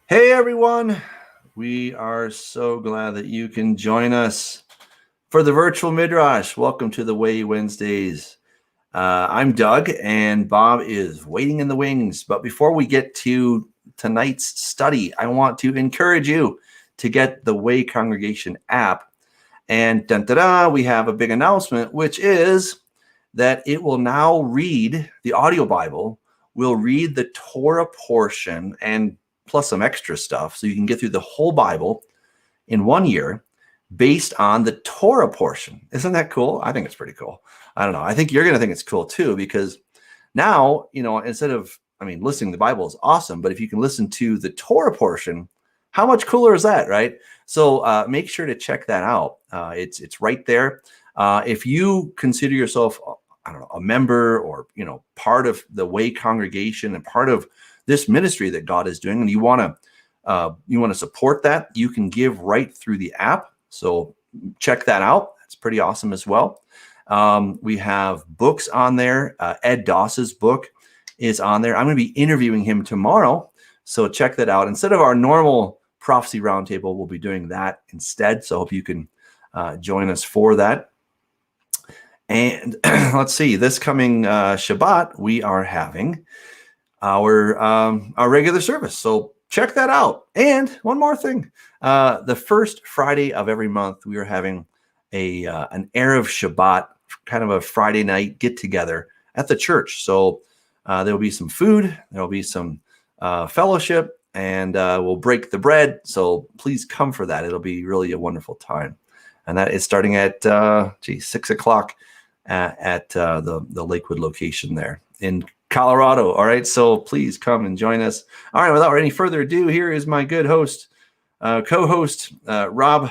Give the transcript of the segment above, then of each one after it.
Hey everyone, we are so glad that you can join us for the virtual Midrash. Welcome to the Way Wednesdays. I'm Doug and Bob is waiting in the wings. But before we get to tonight's study, I want to encourage you to get the Way Congregation app. And we have a big announcement, which is that it will now read the audio Bible, will read the Torah portion and plus some extra stuff, so you can get through the whole Bible in 1 year based on the Torah portion. Isn't that cool? I think it's pretty cool. I don't know. I think you're going to think it's cool too, because now, instead of, listening to the Bible is awesome, but if you can listen to the Torah portion, how much cooler is that, right? So make sure to check that out. It's right there. If you consider yourself, a member or, part of the Way congregation and part of this ministry that God is doing, and you want to support that, you can give right through the app. So check that out. It's pretty awesome as well. We have books on there. Ed Doss's book is on there. I'm going to be interviewing him tomorrow, so check that out. Instead of our normal prophecy roundtable, we'll be doing that instead. So I hope you can join us for that. And let's see, this coming Shabbat, we are having our regular service. So check that out. And one more thing, the first Friday of every month, we are having an Erev Shabbat, kind of a Friday night get together at the church. So there'll be some food, there'll be some fellowship, and we'll break the bread. So please come for that. It'll be really a wonderful time. And that is starting at 6 o'clock at the Lakewood location there in Colorado. All right, so please come and join us. All right, without any further ado, here is my good host, co-host, Bob.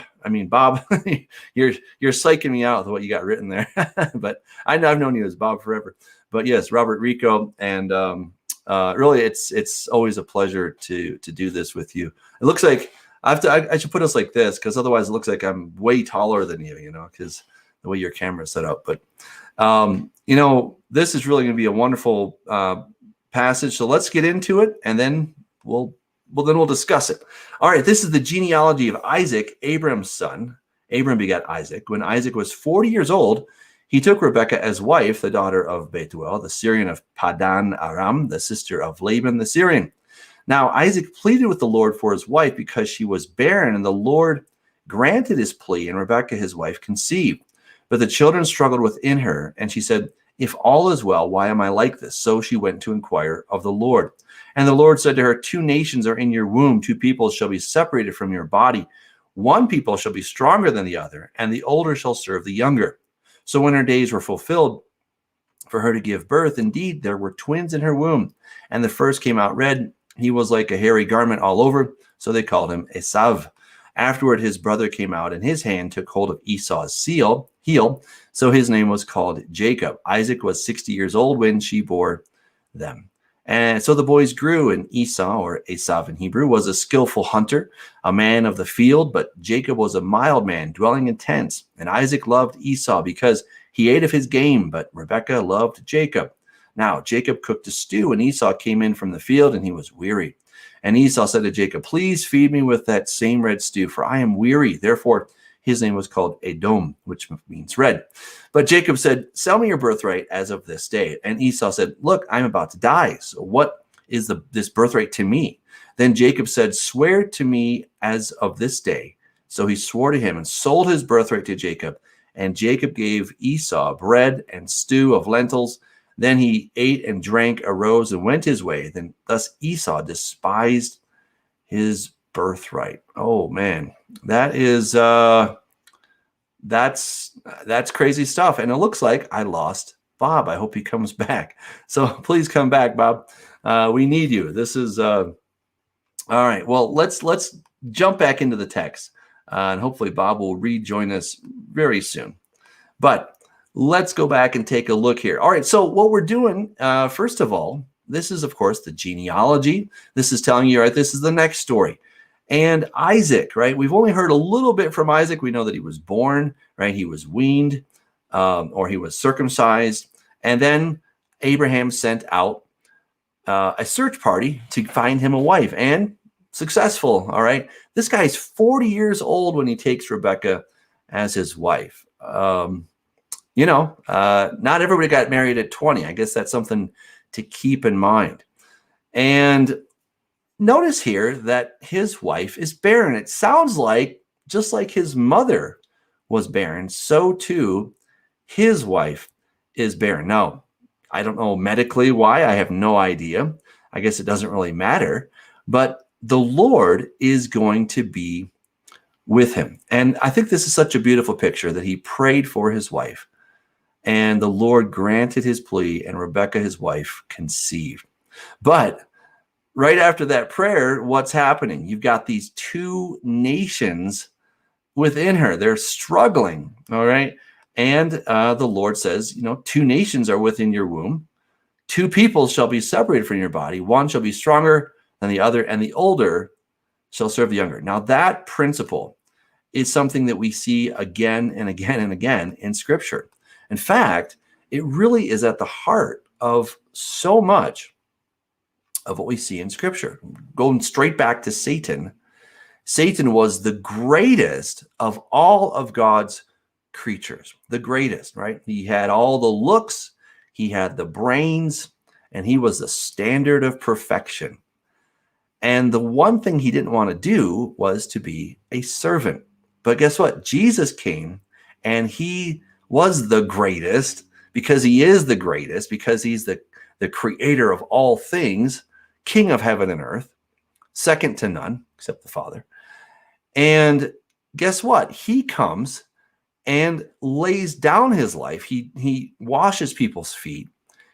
you're psyching me out with what you got written there, but I've known you as Bob forever. But yes, Robert Rico, and really, it's always a pleasure to do this with you. It looks like I should put us like this, because otherwise it looks like I'm way taller than you, because the way your camera is set up. But this is really going to be a wonderful passage. So let's get into it, and then we'll discuss it. All right, this is the genealogy of Isaac, Abram's son. Abram begat Isaac. When Isaac was 40 years old, he took Rebekah as wife, the daughter of Bethuel, the Syrian of Padan Aram, the sister of Laban the Syrian. Now Isaac pleaded with the Lord for his wife because she was barren, and the Lord granted his plea, and Rebekah his wife conceived. But the children struggled within her, and she said, "If all is well, why am I like this?" So she went to inquire of the Lord. And the Lord said to her, "Two nations are in your womb, two peoples shall be separated from your body. One people shall be stronger than the other, and the older shall serve the younger." So when her days were fulfilled for her to give birth, indeed there were twins in her womb. And the first came out red. He was like a hairy garment all over, so they called him Esav. Afterward, his brother came out, and his hand took hold of Esau's heel, so his name was called Jacob. Isaac was 60 years old when she bore them. And so the boys grew, and Esau, or Esav in Hebrew, was a skillful hunter, a man of the field, but Jacob was a mild man, dwelling in tents. And Isaac loved Esau because he ate of his game, but Rebekah loved Jacob. Now Jacob cooked a stew, and Esau came in from the field, and he was weary. And Esau said to Jacob, "Please feed me with that same red stew, for I am weary." Therefore, his name was called Edom, which means red. But Jacob said, "Sell me your birthright as of this day." And Esau said, "Look, I'm about to die. So what is this birthright to me?" Then Jacob said, "Swear to me as of this day." So he swore to him and sold his birthright to Jacob. And Jacob gave Esau bread and stew of lentils. Then he ate and drank, arose, and went his way. Then thus Esau despised his birthright. Oh man, that is that's crazy stuff. And it looks like I lost Bob. I hope he comes back. So please come back, Bob. We need you. This is all right. Well, let's jump back into the text, and hopefully Bob will rejoin us very soon. But let's go back and take a look here. All right, so what we're doing, first of all, this is, of course, the genealogy. This is telling you, right, this is the next story. And Isaac, right, we've only heard a little bit from Isaac. We know that he was born, right, he was weaned, or he was circumcised. And then Abraham sent out a search party to find him a wife. And successful. All right. This guy's 40 years old when he takes Rebecca as his wife. Not everybody got married at 20. I guess that's something to keep in mind. And notice here that his wife is barren. It sounds like, just like his mother was barren, so too his wife is barren. Now, I don't know medically why. I have no idea. I guess it doesn't really matter. But the Lord is going to be with him. And I think this is such a beautiful picture that he prayed for his wife, and the Lord granted his plea, and Rebecca, his wife, conceived. But right after that prayer, what's happening? You've got these two nations within her. They're struggling, all right? And the Lord says, two nations are within your womb. Two peoples shall be separated from your body. One shall be stronger than the other, and the older shall serve the younger. Now, that principle is something that we see again and again and again in Scripture. In fact, it really is at the heart of so much of what we see in Scripture. Going straight back to Satan. Satan was the greatest of all of God's creatures, the greatest, right? He had all the looks, he had the brains, and he was the standard of perfection. And the one thing he didn't want to do was to be a servant. But guess what? Jesus came, and he was the greatest because he is the greatest, because he's the creator of all things, king of heaven and earth, second to none except the Father. And guess what? He comes and lays down his life. He washes people's feet.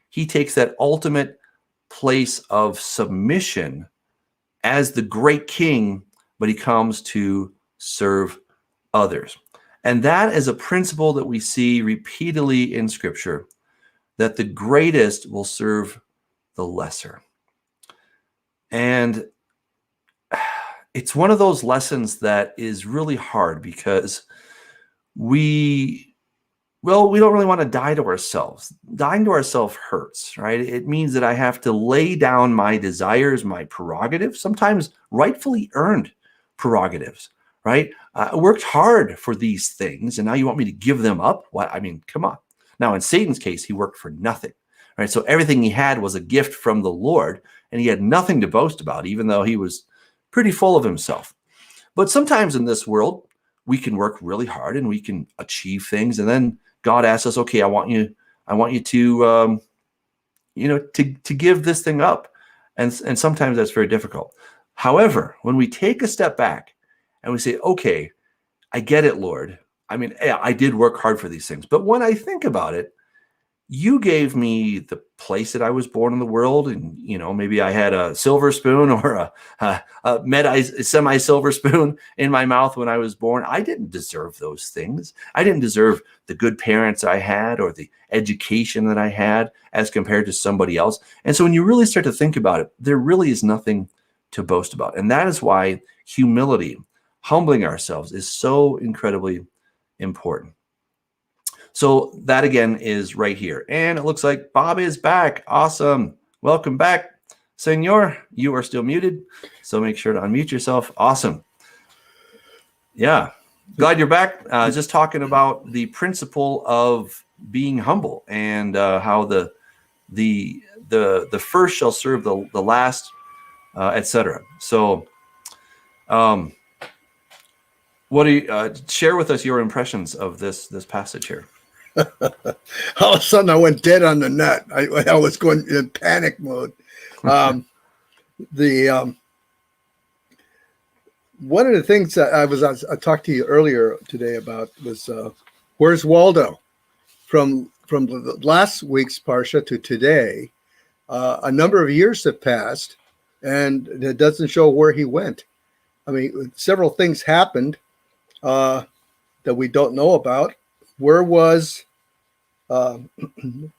He takes that ultimate place of submission as the great king, but he comes to serve others. And that is a principle that we see repeatedly in Scripture, that the greatest will serve the lesser. And it's one of those lessons that is really hard because we don't really want to die to ourselves. Dying to ourselves hurts, right? It means that I have to lay down my desires, my prerogatives, sometimes rightfully earned prerogatives, right? I worked hard for these things, and now you want me to give them up? What? I mean, come on. Now, in Satan's case, he worked for nothing, right? So everything he had was a gift from the Lord, and he had nothing to boast about, even though he was pretty full of himself. But sometimes in this world, we can work really hard and we can achieve things, and then God asks us, okay, I want you to, to give this thing up. And sometimes that's very difficult. However, when we take a step back and we say, okay, I get it, Lord. I mean, yeah, I did work hard for these things. But when I think about it, you gave me the place that I was born in the world. And, maybe I had a silver spoon or a semi-silver spoon in my mouth when I was born. I didn't deserve those things. I didn't deserve the good parents I had or the education that I had as compared to somebody else. And so when you really start to think about it, there really is nothing to boast about. And that is why humility, humbling ourselves, is so incredibly important. So that again is right here. And it looks like Bob is back. Awesome. Welcome back, Senor. You are still muted, so make sure to unmute yourself. Awesome. Yeah. Glad you're back. Just talking about the principle of being humble and how the first shall serve the last, etc. So what do you share with us your impressions of this passage here? All of a sudden, I went dead on the nut. I was going in panic mode. One of the things that I talked to you earlier today about was where's Waldo? From the last week's Parsha to today, a number of years have passed, and it doesn't show where he went. I mean, several things happened that we don't know about. Where was Mr.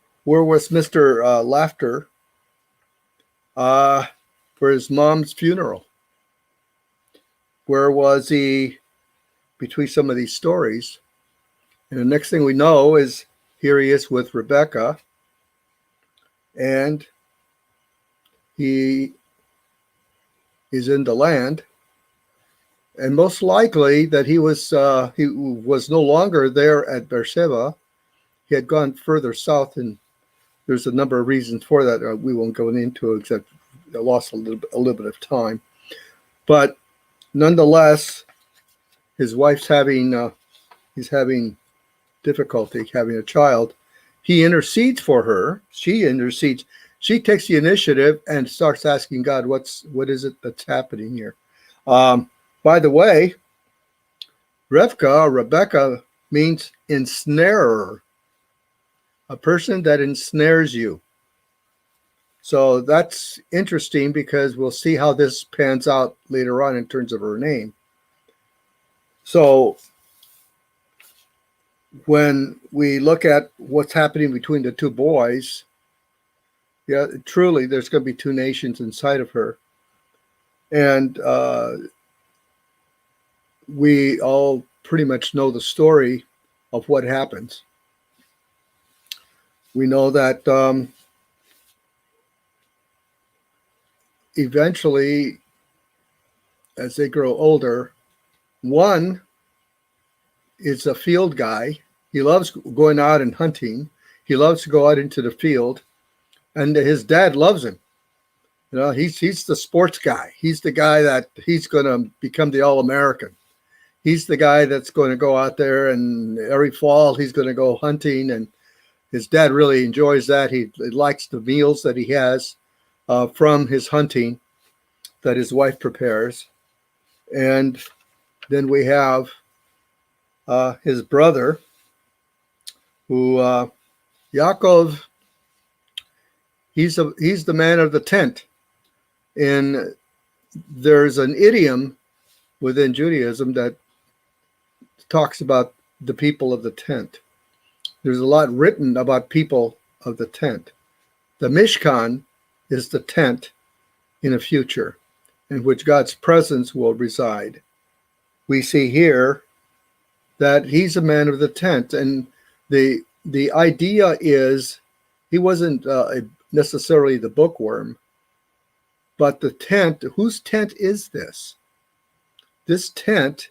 Laughter for his mom's funeral? Where was he between some of these stories? And the next thing we know is here he is with Rebecca, and he is in the land, and most likely that he was no longer there at Beersheba. He had gone further south, and there's a number of reasons for that. We won't go into it, except I lost a little bit of time. But nonetheless, his wife's having difficulty having a child. He intercedes for her. She intercedes. She takes the initiative and starts asking God, what is it that's happening here? By the way, Rebecca means ensnarer, a person that ensnares you. So that's interesting because we'll see how this pans out later on in terms of her name. So when we look at what's happening between the two boys, yeah, truly there's going to be two nations inside of her. And we all pretty much know the story of what happens. We know that eventually, as they grow older, one is a field guy. He loves going out and hunting. He loves to go out into the field, and his dad loves him. You know, he's the sports guy. He's the guy that he's going to become the All-American. He's the guy that's going to go out there, and every fall he's going to go hunting, and his dad really enjoys that. He likes the meals that he has from his hunting that his wife prepares. And then we have his brother, who Yaakov, he's the man of the tent. And there's an idiom within Judaism that talks about the people of the tent. There's a lot written about people of the tent. The Mishkan is the tent in a future in which God's presence will reside. We see here that he's a man of the tent, and the idea is he wasn't necessarily the bookworm, but the tent. Whose tent is this? This tent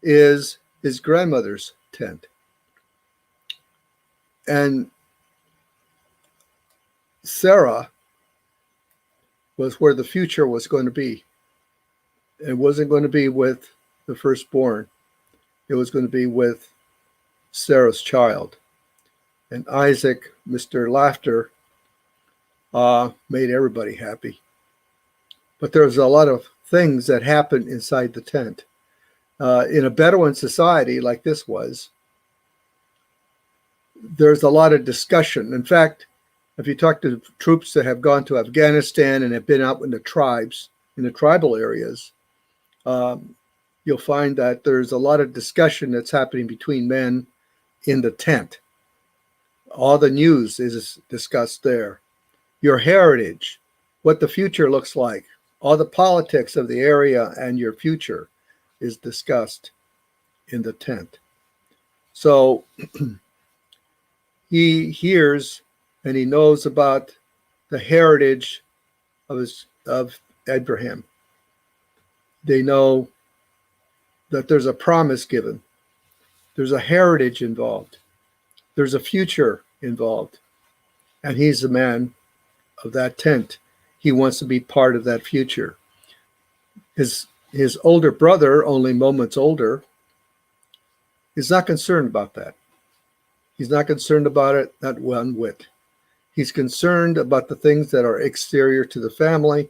is his grandmother's tent. And Sarah was where the future was going to be. It wasn't going to be with the firstborn. It was going to be with Sarah's child. And Isaac, Mr. Laughter, made everybody happy. But there's a lot of things that happen inside the tent. In a Bedouin society like this was, there's a lot of discussion. In fact, if you talk to troops that have gone to Afghanistan and have been out in the tribes, in the tribal areas, you'll find that there's a lot of discussion that's happening between men in the tent. All the news is discussed there. Your heritage, what the future looks like, all the politics of the area and your future is discussed in the tent. So he hears and he knows about the heritage of Abraham. They know that there's a promise given. There's a heritage involved. There's a future involved. And he's the man of that tent. He wants to be part of that future. His older brother, only moments older, is not concerned about that. He's not concerned about it, not one whit. He's concerned about the things that are exterior to the family.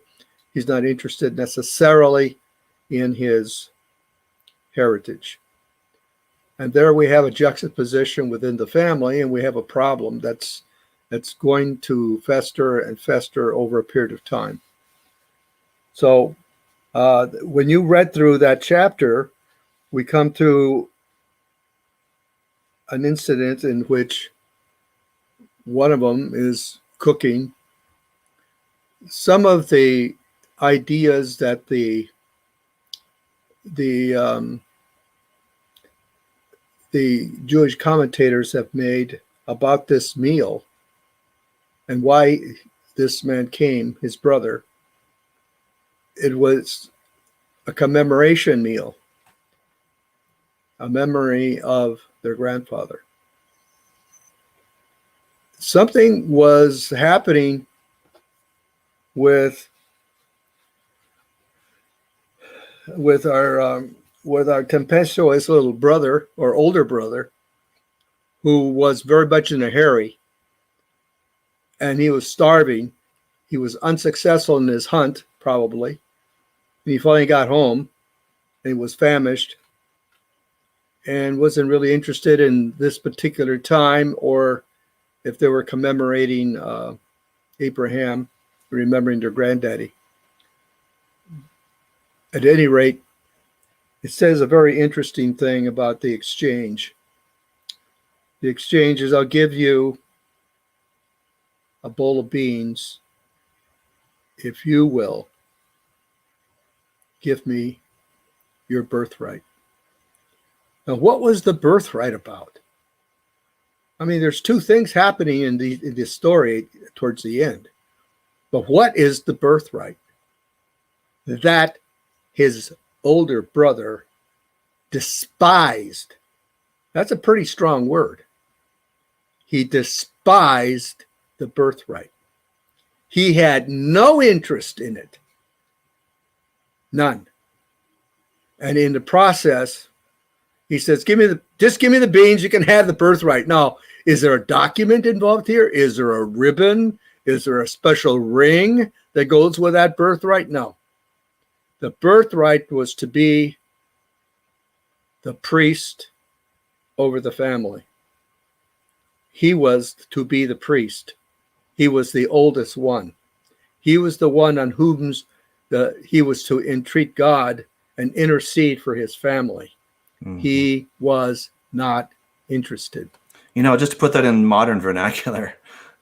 He's not interested necessarily in his heritage. And there we have a juxtaposition within the family, and we have a problem that's going to fester and fester over a period of time. So when you read through that chapter, we come to an incident in which one of them is cooking. Some of the ideas that the Jewish commentators have made about this meal and why this man came, his brother, it was a commemoration meal, a memory of their grandfather. Something was happening with our tempestuous little brother or older brother, who was very much in a hurry, and he was starving. He was unsuccessful in his hunt, probably. And he finally got home, and he was famished, and wasn't really interested in this particular time, or if they were commemorating Abraham, remembering their granddaddy. At any rate, it says a very interesting thing about the exchange. The exchange is, I'll give you a bowl of beans if you will give me your birthright. Now, what was the birthright about? I mean, there's two things happening in this story towards the end. But what is the birthright? That his older brother despised. That's a pretty strong word. He despised the birthright. He had no interest in it. None. And in the process, he says, just give me the beans, you can have the birthright. Now, is there a document involved here? Is there a ribbon? Is there a special ring that goes with that birthright? No. The birthright was to be the priest over the family. He was to be the priest. He was the oldest one. He was the one on whom he was to entreat God and intercede for his family. Mm-hmm. He was not interested. You know, just to put that in modern vernacular,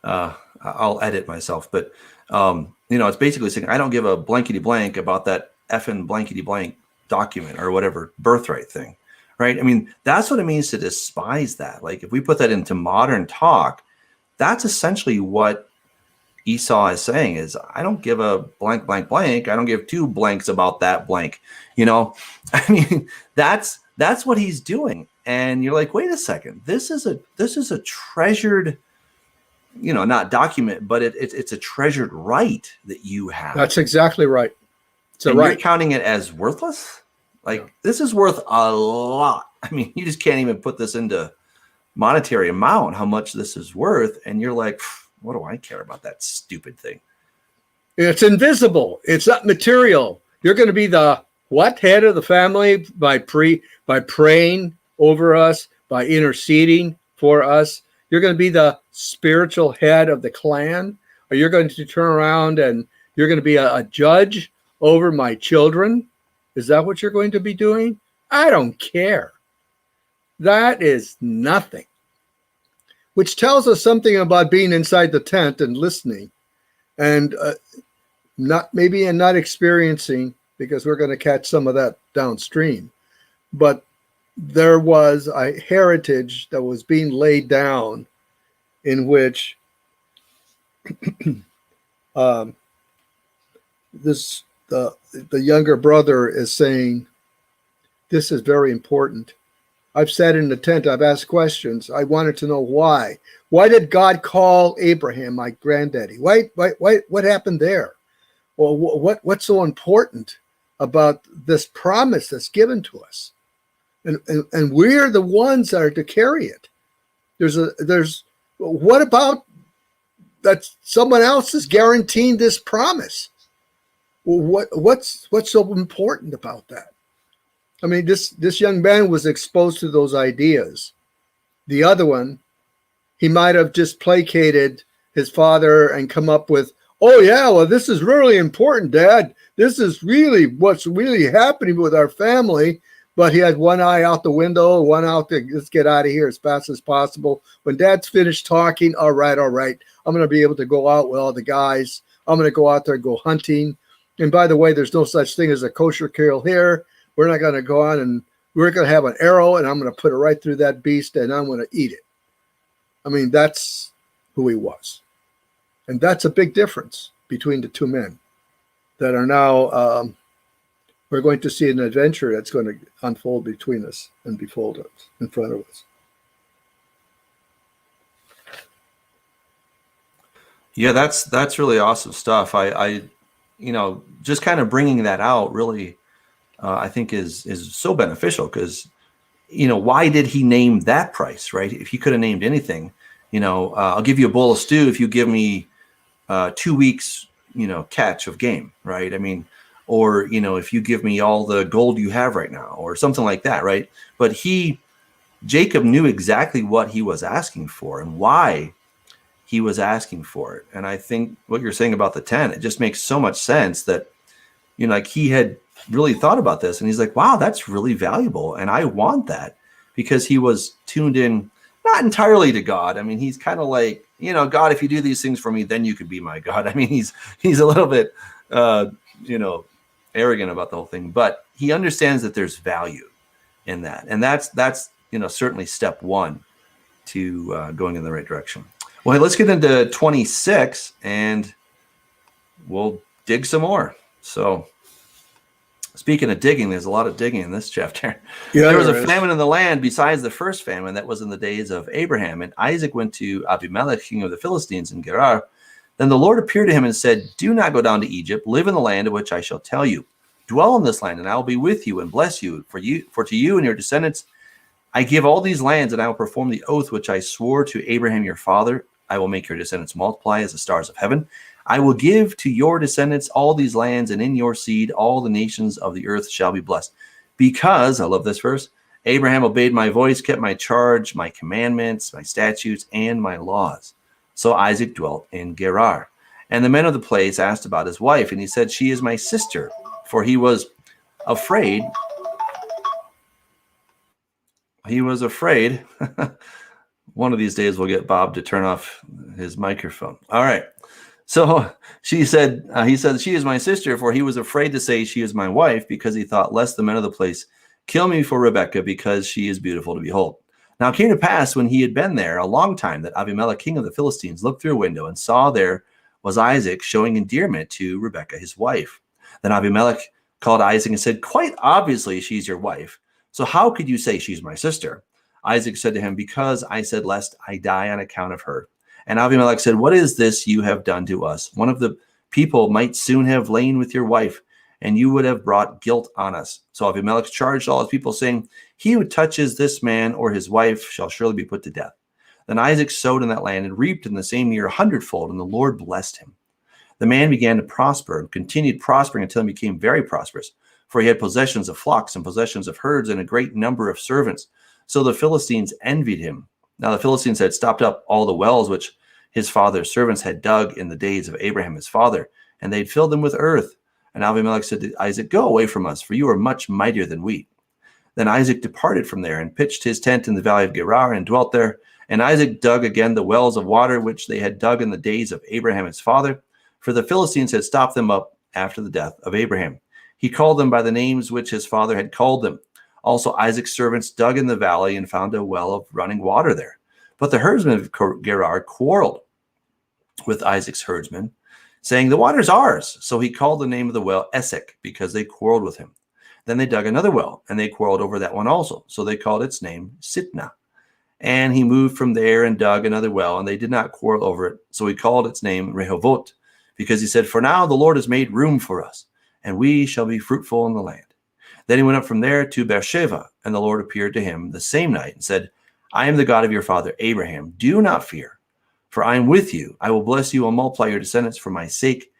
I'll edit myself, but it's basically saying I don't give a blankety blank about that effing blankety blank document or whatever birthright thing, right? I mean, that's what it means to despise that. Like, if we put that into modern talk, that's essentially what Esau is saying is, I don't give a blank, blank, blank. I don't give two blanks about that blank. I mean, that's what he's doing. And you're like, wait a second, this is a treasured, not document, but it's a treasured right that you have. That's exactly right. So right. You're counting it as worthless? Like, this is worth a lot. I mean, you just can't even put this into monetary amount, how much this is worth. And you're like, what do I care about that stupid thing? It's invisible. It's not material. You're going to be the head of the family by praying over us, by interceding for us. You're going to be the spiritual head of the clan, or you're going to turn around and you're going to be a judge over my children. Is that what you're going to be doing? I don't care. That is nothing. Which tells us something about being inside the tent and listening, and not experiencing, because we're going to catch some of that downstream. But there was a heritage that was being laid down in which the younger brother is saying, this is very important. I've sat in the tent. I've asked questions. I wanted to know why. Why did God call Abraham my granddaddy? Why? What happened there? Well, what's so important about this promise that's given to us? And we're the ones that are to carry it. What about that someone else is guaranteeing this promise? Well, what's so important about that? I mean, this young man was exposed to those ideas. The other one, he might have just placated his father and come up with, oh yeah, well, this is really important, Dad. This is really what's really happening with our family. But he had one eye out the window, one out to let's get out of here as fast as possible. When Dad's finished talking, all right, I'm going to be able to go out with all the guys. I'm going to go out there and go hunting. And by the way, there's no such thing as a kosher kill here. We're not going to go on, and we're going to have an arrow, and I'm going to put it right through that beast, and I'm going to eat it. I mean, that's who he was. And that's a big difference between the two men. that are now, we're going to see an adventure that's going to unfold between us and befold us, in front of us. Yeah, that's really awesome stuff. I just kind of bringing that out really, I think is so beneficial because, why did he name that price, right? If he could have named anything, I'll give you a bowl of stew if you give me 2 weeks, catch of game, right? I mean, or, if you give me all the gold you have right now or something like that, right? But Jacob knew exactly what he was asking for and why he was asking for it. And I think what you're saying about the 10, it just makes so much sense that, like he had really thought about this and he's like, wow, that's really valuable. And I want that because he was tuned in, not entirely to God. I mean, he's kind of like, God, if you do these things for me, then you could be my God. I mean, he's a little bit, arrogant about the whole thing, but he understands that there's value in that. And that's certainly step one to going in the right direction. Well, hey, let's get into 26 and we'll dig some more. So speaking of digging, there's a lot of digging in this chapter. Yeah, there was a famine in the land besides the first famine that was in the days of Abraham. And Isaac went to Abimelech, king of the Philistines in Gerar. Then the Lord appeared to him and said, do not go down to Egypt. Live in the land of which I shall tell you. Dwell in this land, and I will be with you and bless you. For to you and your descendants I give all these lands, and I will perform the oath which I swore to Abraham your father. I will make your descendants multiply as the stars of heaven. I will give to your descendants all these lands, and in your seed all the nations of the earth shall be blessed. Because, I love this verse, Abraham obeyed my voice, kept my charge, my commandments, my statutes, and my laws. So Isaac dwelt in Gerar. And the men of the place asked about his wife, and he said, she is my sister. For he was afraid. One of these days we'll get Bob to turn off his microphone. All right. So he said, she is my sister, for he was afraid to say she is my wife, because he thought, lest the men of the place kill me for Rebekah, because she is beautiful to behold. Now it came to pass, when he had been there a long time, that Abimelech, king of the Philistines, looked through a window and saw there was Isaac showing endearment to Rebekah, his wife. Then Abimelech called Isaac and said, quite obviously she's your wife. So how could you say she's my sister? Isaac said to him, because I said, lest I die on account of her. And Abimelech said, what is this you have done to us? One of the people might soon have lain with your wife, and you would have brought guilt on us. So Abimelech charged all his people, saying, he who touches this man or his wife shall surely be put to death. Then Isaac sowed in that land and reaped in the same year 100-fold, and the Lord blessed him. The man began to prosper and continued prospering until he became very prosperous, for he had possessions of flocks and possessions of herds and a great number of servants. So the Philistines envied him. Now the Philistines had stopped up all the wells which his father's servants had dug in the days of Abraham his father, and they had filled them with earth. And Abimelech said to Isaac, go away from us, for you are much mightier than we. Then Isaac departed from there and pitched his tent in the valley of Gerar and dwelt there. And Isaac dug again the wells of water which they had dug in the days of Abraham his father, for the Philistines had stopped them up after the death of Abraham. He called them by the names which his father had called them. Also Isaac's servants dug in the valley and found a well of running water there. But the herdsmen of Gerar quarreled with Isaac's herdsmen, saying, the water is ours. So he called the name of the well Esek, because they quarreled with him. Then they dug another well, and they quarreled over that one also. So they called its name Sitnah. And he moved from there and dug another well, and they did not quarrel over it. So he called its name Rehovot, because he said, for now the Lord has made room for us, and we shall be fruitful in the land. Then he went up from there to Beersheba, and the Lord appeared to him the same night and said, I am the God of your father Abraham. Do not fear, for I am with you. I will bless you and multiply your descendants for my sake,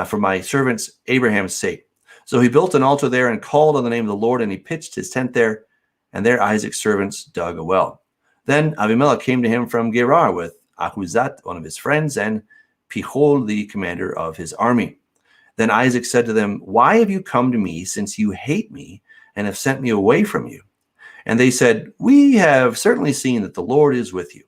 for my servants Abraham's sake. So he built an altar there and called on the name of the Lord, and he pitched his tent there, and there Isaac's servants dug a well. Then Abimelech came to him from Gerar with Ahuzat, one of his friends, and Pichol, the commander of his army. Then Isaac said to them, why have you come to me, since you hate me and have sent me away from you? And they said, we have certainly seen that the Lord is with you.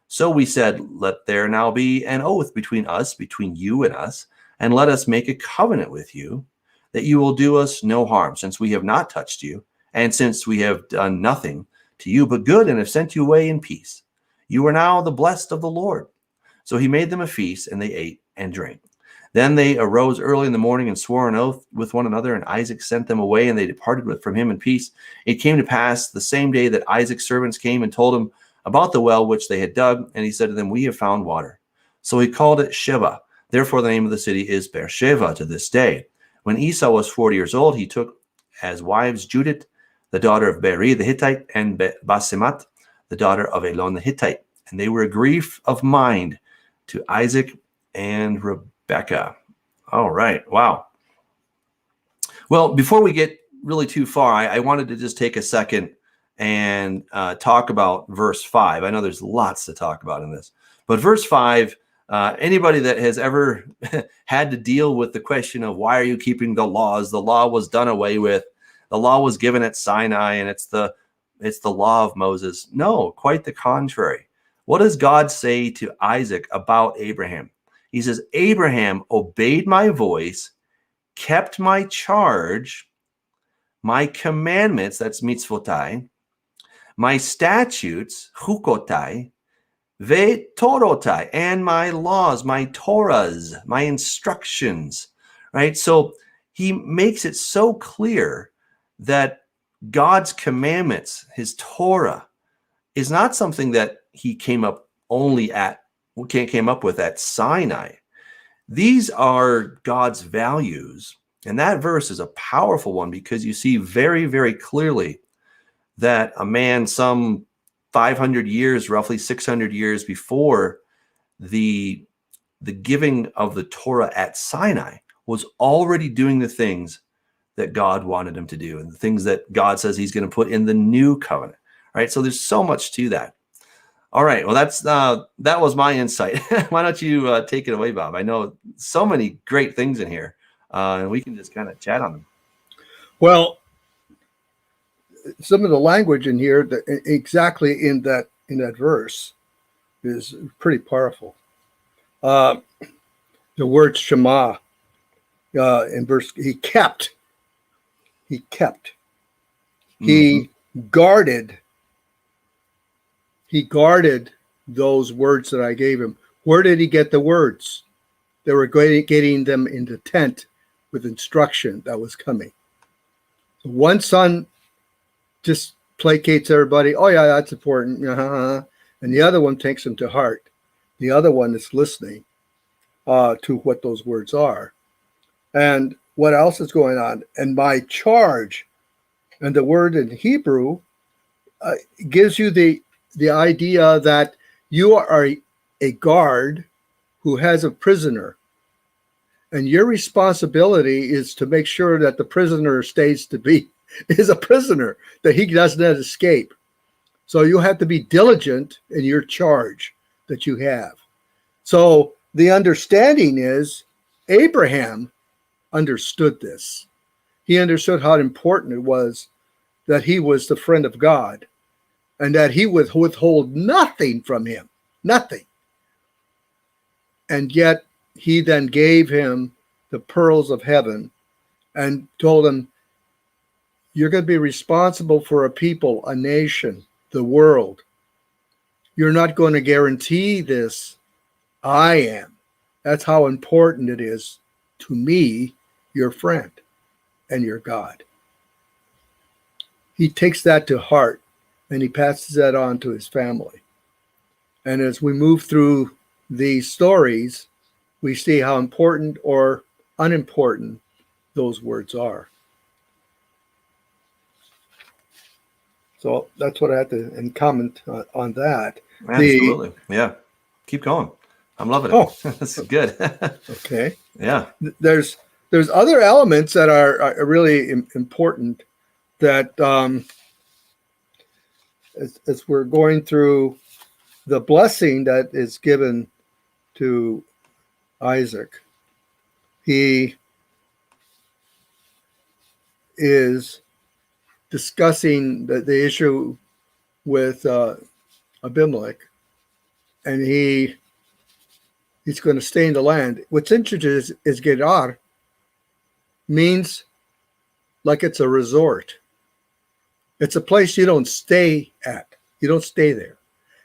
So we said, let there now be an oath between us, between you and us, and let us make a covenant with you, that you will do us no harm, since we have not touched you, and since we have done nothing to you but good, and have sent you away in peace. You are now the blessed of the Lord. So he made them a feast, and they ate and drank. Then they arose early in the morning and swore an oath with one another, and Isaac sent them away, and they departed from him in peace. It came to pass the same day that Isaac's servants came and told him about the well which they had dug, and he said to them, we have found water. So he called it Sheba. Therefore the name of the city is Beersheba to this day. When Esau was 40 years old, he took as wives Judith, the daughter of Beri the Hittite, and Basemat, the daughter of Elon the Hittite. And they were a grief of mind to Isaac and Rebekah. All right. Wow. Well, before we get really too far, I wanted to just take a second and talk about verse 5. I know there's lots to talk about in this, but verse 5, anybody that has ever had to deal with the question of why are you keeping the laws? The law was done away with. The law was given at Sinai, and it's the law of Moses. No, quite the contrary. What does God say to Isaac about Abraham? He says, Abraham obeyed my voice, kept my charge, my commandments, that's mitzvotai, my statutes, chukotai, ve torotai, and my laws, my Torahs, my instructions, right? So he makes it so clear that God's commandments, his Torah, is not something that he came up with at Sinai. These are God's values. And that verse is a powerful one because you see very, very clearly that a man some 500 years, roughly 600 years before the giving of the Torah at Sinai was already doing the things that God wanted him to do and the things that God says he's going to put in the new covenant. Right? So there's so much to that. All right. Well, that was my insight. Why don't you take it away, Bob? I know so many great things in here, and we can just kind of chat on them. Well, some of the language in here, exactly in that verse, is pretty powerful. The word Shema in verse, he kept, Mm-hmm. he guarded those words that I gave him. Where did he get the words? They were getting them in the tent with instruction that was coming. So one son just placates everybody. Oh yeah, that's important. And the other one takes them to heart. The other one is listening to what those words are. And what else is going on? And my charge, and the word in Hebrew gives you the idea that you are a guard who has a prisoner, and your responsibility is to make sure that the prisoner is a prisoner, that he does not escape. So you have to be diligent in your charge that you have. So the understanding is Abraham understood this. He understood how important it was that he was the friend of God, and that he would withhold nothing from him, nothing. And yet he then gave him the pearls of heaven and told him, you're going to be responsible for a people, a nation, the world. You're not going to guarantee this. I am. That's how important it is to me, your friend and your God. He takes that to heart, and he passes that on to his family. And as we move through these stories, we see how important or unimportant those words are. So that's what I had to comment on that. Absolutely. Yeah. Keep going. I'm loving it. Oh, this is good. Okay. Yeah. There's other elements that are really important that as we're going through the blessing that is given to Isaac, he is discussing the issue with Abimelech, and he's going to stay in the land. What's interesting is Gerar means like it's a resort. It's a place you don't stay at. You don't stay there.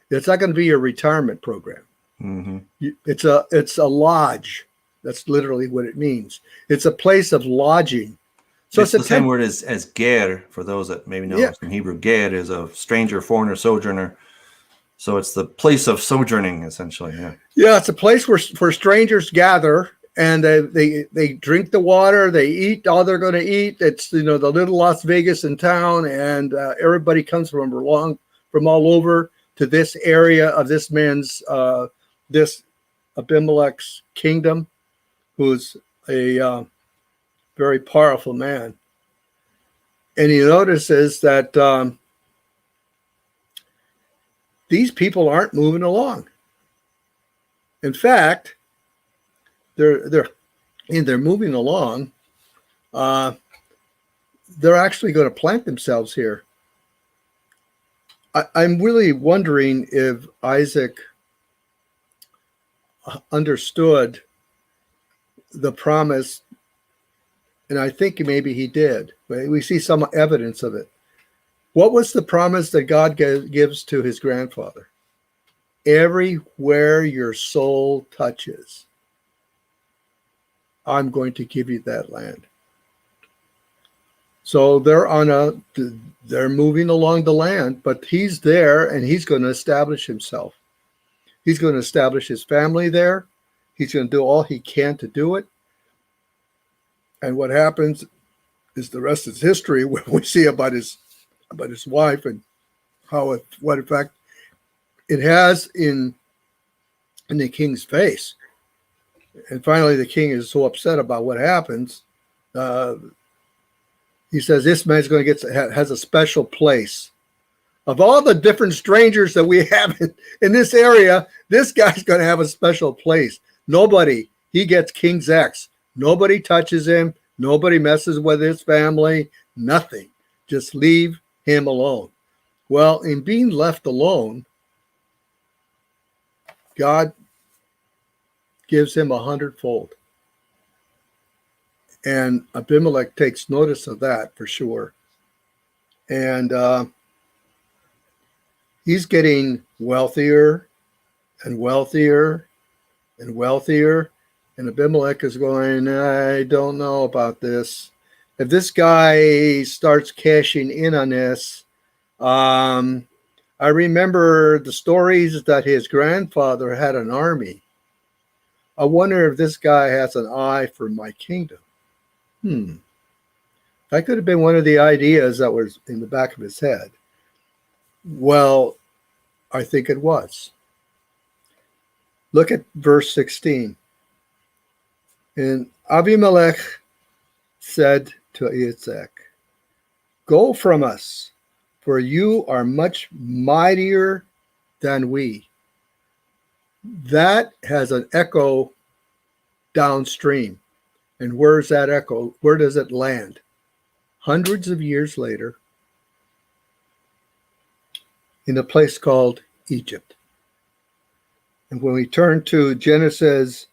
It's not going to be your retirement program. Mm-hmm. It's a lodge. That's literally what it means. It's a place of lodging. So it's the same word as ger, for those that maybe know some Hebrew. Ger is a stranger, foreigner, sojourner. So it's the place of sojourning, essentially. Yeah, it's a place where strangers gather, and they drink the water, they eat all they're going to eat. It's the little Las Vegas in town, and everybody comes from all over to this area of this man's this Abimelech's kingdom, who's a very powerful man. And he notices that these people aren't moving along. In fact, they're moving along. They're actually going to plant themselves here. I'm really wondering if Isaac understood the promise, and I think maybe he did. We see some evidence of it. What was the promise that God gives to his grandfather? Everywhere your soul touches, I'm going to give you that land. So they're moving along the land, but he's there and he's going to establish himself. He's going to establish his family there. He's going to do all he can to do it. And what happens is the rest is history. We see about his wife and what effect it has in the king's face. And finally, the king is so upset about what happens. He says, this man's going to has a special place. Of all the different strangers that we have in this area, this guy's going to have a special place. He gets King's X. Nobody touches him. Nobody messes with his family. Nothing. Just leave him alone. Well, in being left alone, God gives him 100-fold. And Abimelech takes notice of that for sure. And he's getting wealthier and wealthier and wealthier. And Abimelech is going, I don't know about this. If this guy starts cashing in on this, I remember the stories that his grandfather had an army. I wonder if this guy has an eye for my kingdom. That could have been one of the ideas that was in the back of his head. Well, I think it was. Look at verse 16. And Abimelech said to Isaac, go from us, for you are much mightier than we. That has an echo downstream. And where's that echo? Where does it land? Hundreds of years later, in a place called Egypt. And when we turn to Exodus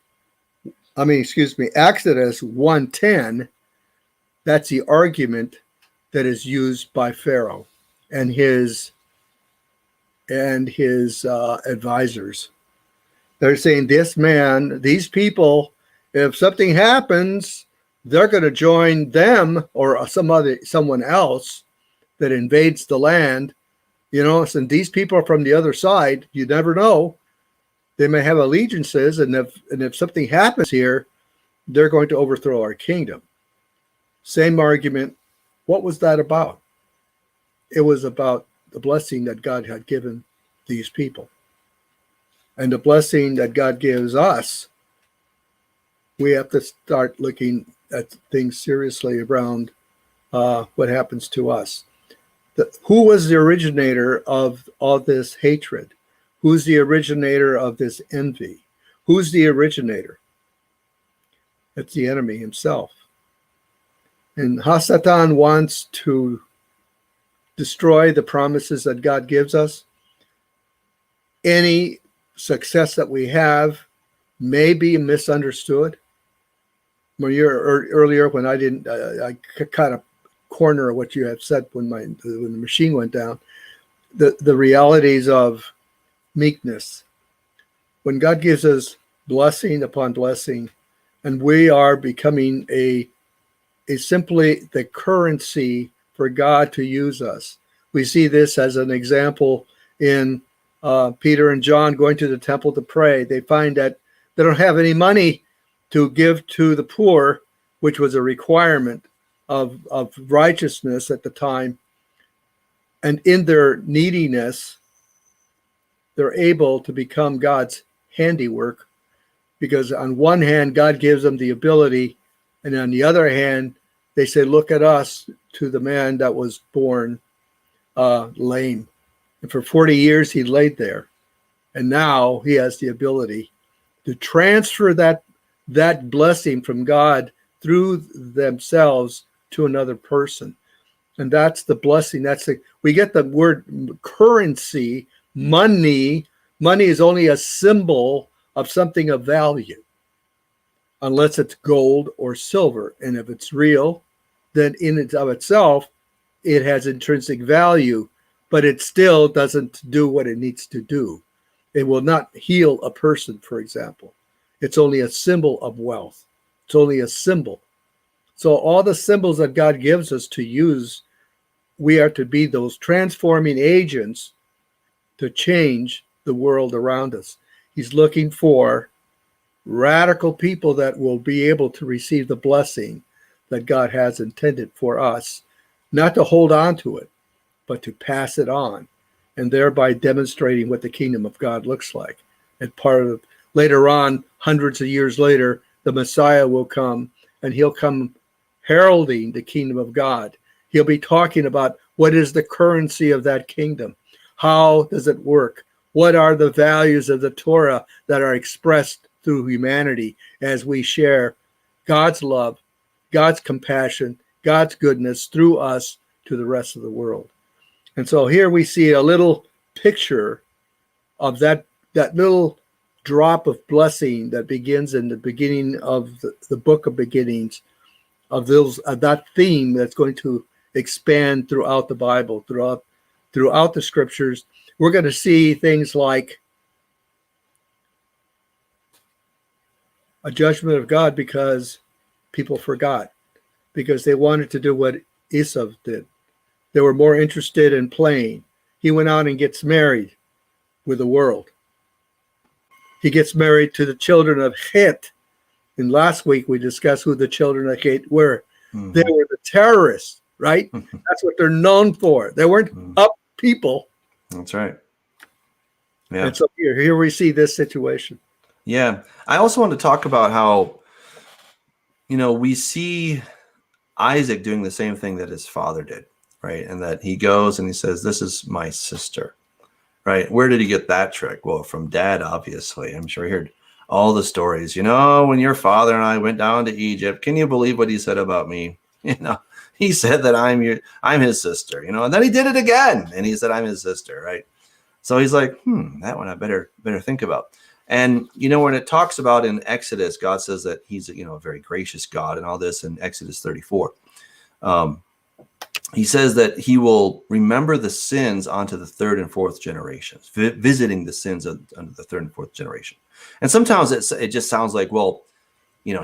1:10, that's the argument that is used by Pharaoh and his advisors. They're saying these people, if something happens, they're going to join them or someone else that invades the land. And these people are from the other side. You never know. They may have allegiances, and if something happens here, they're going to overthrow our kingdom. Same argument. What was that about? It was about the blessing that God had given these people. And the blessing that God gives us, we have to start looking at things seriously around what happens to us. Who was the originator of all this hatred? Who's the originator of this envy? Who's the originator? It's the enemy himself. And Hasatan wants to destroy the promises that God gives us. Any success that we have may be misunderstood. Earlier, when I didn't, I kind of corner what you had said when the machine went down. The realities of meekness. When God gives us blessing upon blessing, and we are becoming a simply the currency for God to use us. We see this as an example in Peter and John going to the temple to pray. They find that they don't have any money to give to the poor, which was a requirement of righteousness at the time. And in their neediness, they're able to become God's handiwork, because on one hand, God gives them the ability, and on the other hand, they say, look at us, to the man that was born lame. And for 40 years, he laid there. And now he has the ability to transfer that blessing from God through themselves to another person. And that's the blessing. We get the word currency, money. Money is only a symbol of something of value, unless it's gold or silver. And if it's real, then in and of itself, it has intrinsic value, but it still doesn't do what it needs to do. It will not heal a person, for example. It's only a symbol of wealth. It's only a symbol. So all the symbols that God gives us to use, we are to be those transforming agents to change the world around us. He's looking for radical people that will be able to receive the blessing that God has intended for us, not to hold on to it, but to pass it on, and thereby demonstrating what the kingdom of God looks like. And later on, hundreds of years later, the Messiah will come, and he'll come heralding the kingdom of God. He'll be talking about what is the currency of that kingdom. How does it work? What are the values of the Torah that are expressed through humanity as we share God's love, God's compassion, God's goodness through us to the rest of the world? And so here we see a little picture of that little drop of blessing that begins in the beginning of the book of beginnings, of that theme that's going to expand throughout the Bible, throughout the scriptures. We're going to see things like a judgment of God because people forgot, because they wanted to do what Esau did. They were more interested in playing. He went out and gets married with the world. He gets married to the children of Het. And last week we discussed who the children of Het were. Mm-hmm. They were the terrorists, right? That's what they're known for. They weren't up people. That's right. Yeah. And so here we see this situation. Yeah. I also want to talk about how, we see Isaac doing the same thing that his father did, right? And that he goes and he says, this is my sister, right? Where did he get that trick? Well, from dad, obviously. I'm sure he heard all the stories. When your father and I went down to Egypt, can you believe what he said about me? He said that I'm his sister, and then he did it again. And he said, I'm his sister, right? So he's like, that one I better think about. And, when it talks about in Exodus, God says that he's, a very gracious God and all this in Exodus 34. He says that he will remember the sins onto the third and fourth generations, visiting the sins under the third and fourth generation. And sometimes it just sounds like, well,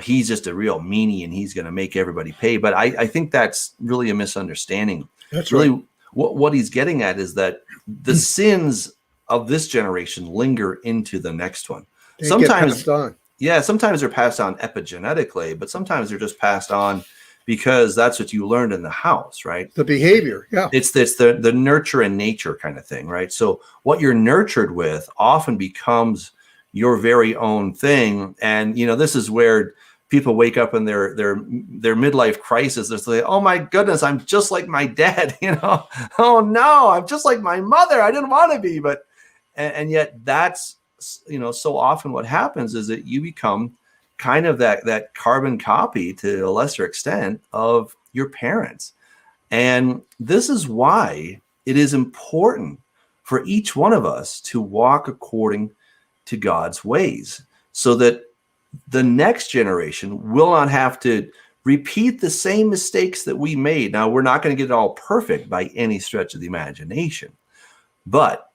he's just a real meanie and he's going to make everybody pay. But I think that's really a misunderstanding. That's really right. What he's getting at is that the sins of this generation linger into the next one. Sometimes they're passed on epigenetically, but sometimes they're just passed on because that's what you learned in the house, right? The behavior, yeah. It's the nurture and nature kind of thing, right? So what you're nurtured with often becomes your very own thing. And, this is where people wake up in their midlife crisis. They're like, oh my goodness, I'm just like my dad, oh no, I'm just like my mother. I didn't want to be, but, and yet that's, so often what happens is that you become kind of that carbon copy to a lesser extent of your parents. And this is why it is important for each one of us to walk according to God's ways, so that the next generation will not have to repeat the same mistakes that we made. Now, we're not going to get it all perfect by any stretch of the imagination, but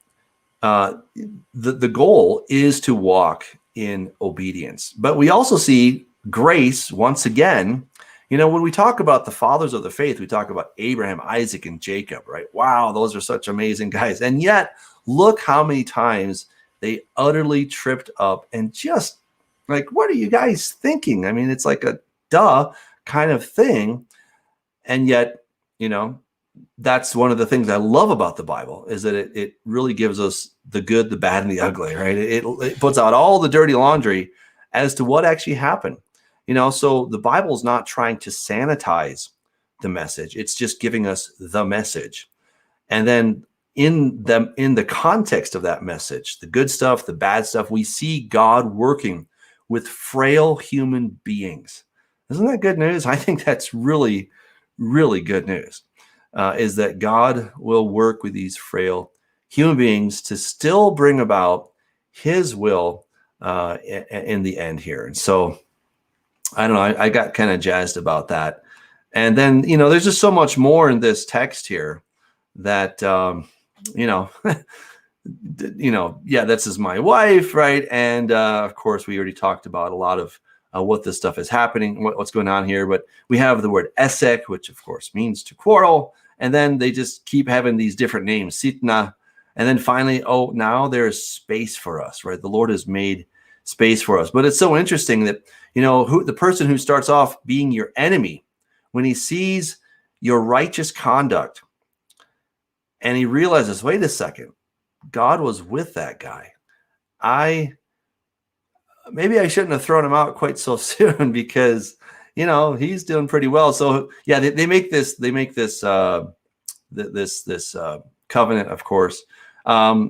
the goal is to walk in obedience. But we also see grace, once again, when we talk about the fathers of the faith, we talk about Abraham, Isaac, and Jacob, right? Wow, those are such amazing guys. And yet, look how many times they utterly tripped up and just like, what are you guys thinking? I mean, it's like a duh kind of thing. And yet, that's one of the things I love about the Bible is that it really gives us the good, the bad, and the ugly, right? It puts out all the dirty laundry as to what actually happened. So the Bible is not trying to sanitize the message. It's just giving us the message. And then in the context of that message, the good stuff, the bad stuff, we see God working with frail human beings. Isn't that good news? I think that's really, really good news, is that God will work with these frail human beings to still bring about his will in the end here. And so, I don't know, I got kind of jazzed about that. And then, there's just so much more in this text here that, this is my wife, right? And of course, we already talked about a lot of what this stuff is happening, what's going on here. But we have the word esek, which of course means to quarrel. And then they just keep having these different names, sitna. And then finally, now there's space for us, right? The Lord has made space for us. But it's so interesting that, the person who starts off being your enemy, when he sees your righteous conduct and he realizes, wait a second, God was with that guy. Maybe I shouldn't have thrown him out quite so soon because, he's doing pretty well. So yeah, they make this covenant, of course. I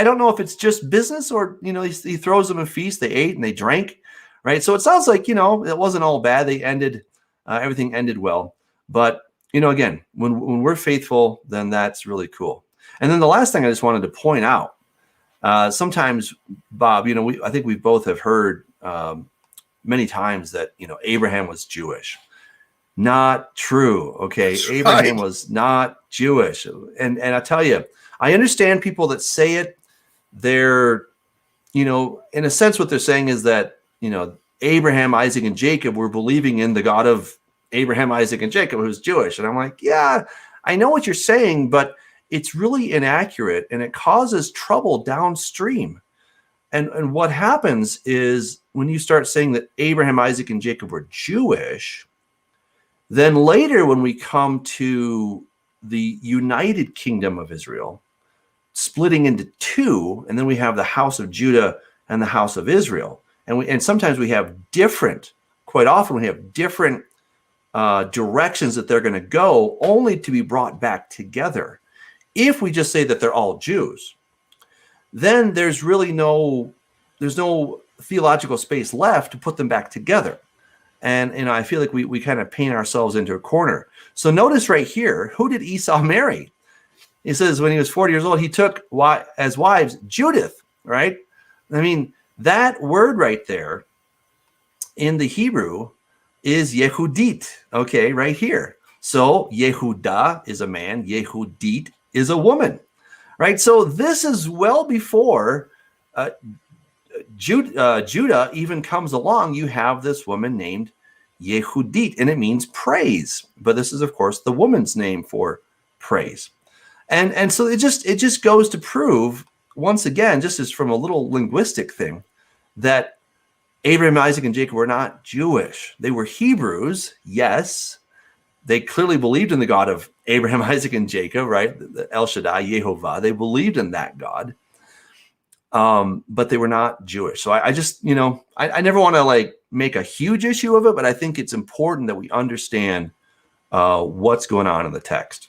don't know if it's just business or, he throws them a feast, they ate and they drank, right? So it sounds like, it wasn't all bad. They ended, everything ended well. But, again, when we're faithful, then that's really cool. And then the last thing I just wanted to point out, sometimes, Bob, I think we both have heard many times that, Abraham was Jewish. Not true. Okay. That's Abraham right. was not Jewish. And I tell you, I understand people that say it. They're, in a sense, what they're saying is that, Abraham, Isaac, and Jacob were believing in the God of Abraham, Isaac, and Jacob, who's Jewish. And I'm like, yeah, I know what you're saying, but it's really inaccurate and it causes trouble downstream. And what happens is when you start saying that Abraham, Isaac, and Jacob were Jewish, then later when we come to the United Kingdom of Israel, splitting into two, and then we have the house of Judah and the house of Israel. And sometimes we have quite often we have different directions that they're going to go, only to be brought back together. If we just say that they're all Jews, then there's no theological space left to put them back together. And I feel like we kind of paint ourselves into a corner. So notice right here, who did Esau marry? He says when he was 40 years old, he took as wives Judith, right? I mean, that word right there in the Hebrew is Yehudit, okay, right here. So Yehudah is a man, Yehudit is a woman, right? So this is well before Judah even comes along. You have this woman named Yehudit, and it means praise. But this is, of course, the woman's name for praise. And so it just goes to prove, once again, just as from a little linguistic thing, that Abraham, Isaac, and Jacob were not Jewish. They were Hebrews, yes. They clearly believed in the God of Abraham, Isaac, and Jacob, right? The El Shaddai, Yehovah. They believed in that God. But they were not Jewish. So I just, I never want to make a huge issue of it, but I think it's important that we understand what's going on in the text.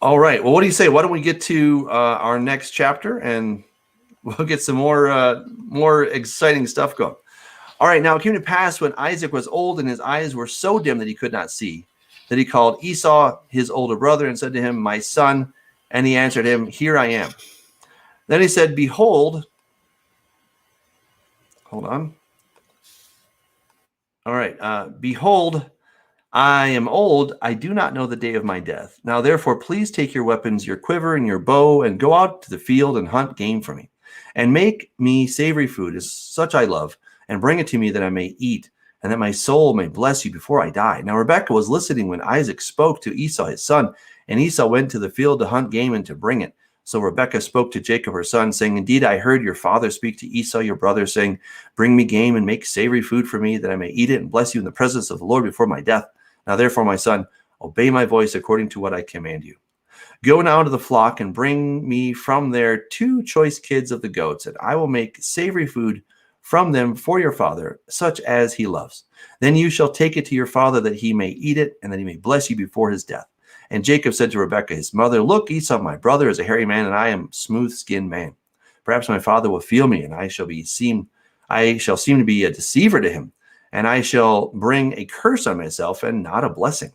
All right. Well, what do you say? Why don't we get to our next chapter and we'll get some more exciting stuff going. All right. Now it came to pass when Isaac was old and his eyes were so dim that he could not see, that he called Esau, his older brother, and said to him, "My son." And he answered him, "Here I am." Then he said, "Behold," hold on. All right. "Behold, I am old. I do not know the day of my death. Now, therefore, please take your weapons, your quiver and your bow, and go out to the field and hunt game for me." and make me savory food, as such I love, and bring it to me that I may eat, and that my soul may bless you before I die. Now Rebekah was listening when Isaac spoke to Esau his son, and Esau went to the field to hunt game and to bring it. So Rebekah spoke to Jacob her son, saying, Indeed, I heard your father speak to Esau your brother, saying, Bring me game and make savory food for me, that I may eat it and bless you in the presence of the Lord before my death. Now therefore, my son, obey my voice according to what I command you. Go now to the flock and bring me from there 2 choice kids of the goats, and I will make savory food from them for your father, such as he loves. Then you shall take it to your father, that he may eat it, and that he may bless you before his death. And Jacob said to Rebekah his mother, Look, Esau my brother is a hairy man, and I am a smooth-skinned man. Perhaps my father will feel me, and I shall seem to be a deceiver to him, and I shall bring a curse on myself and not a blessing.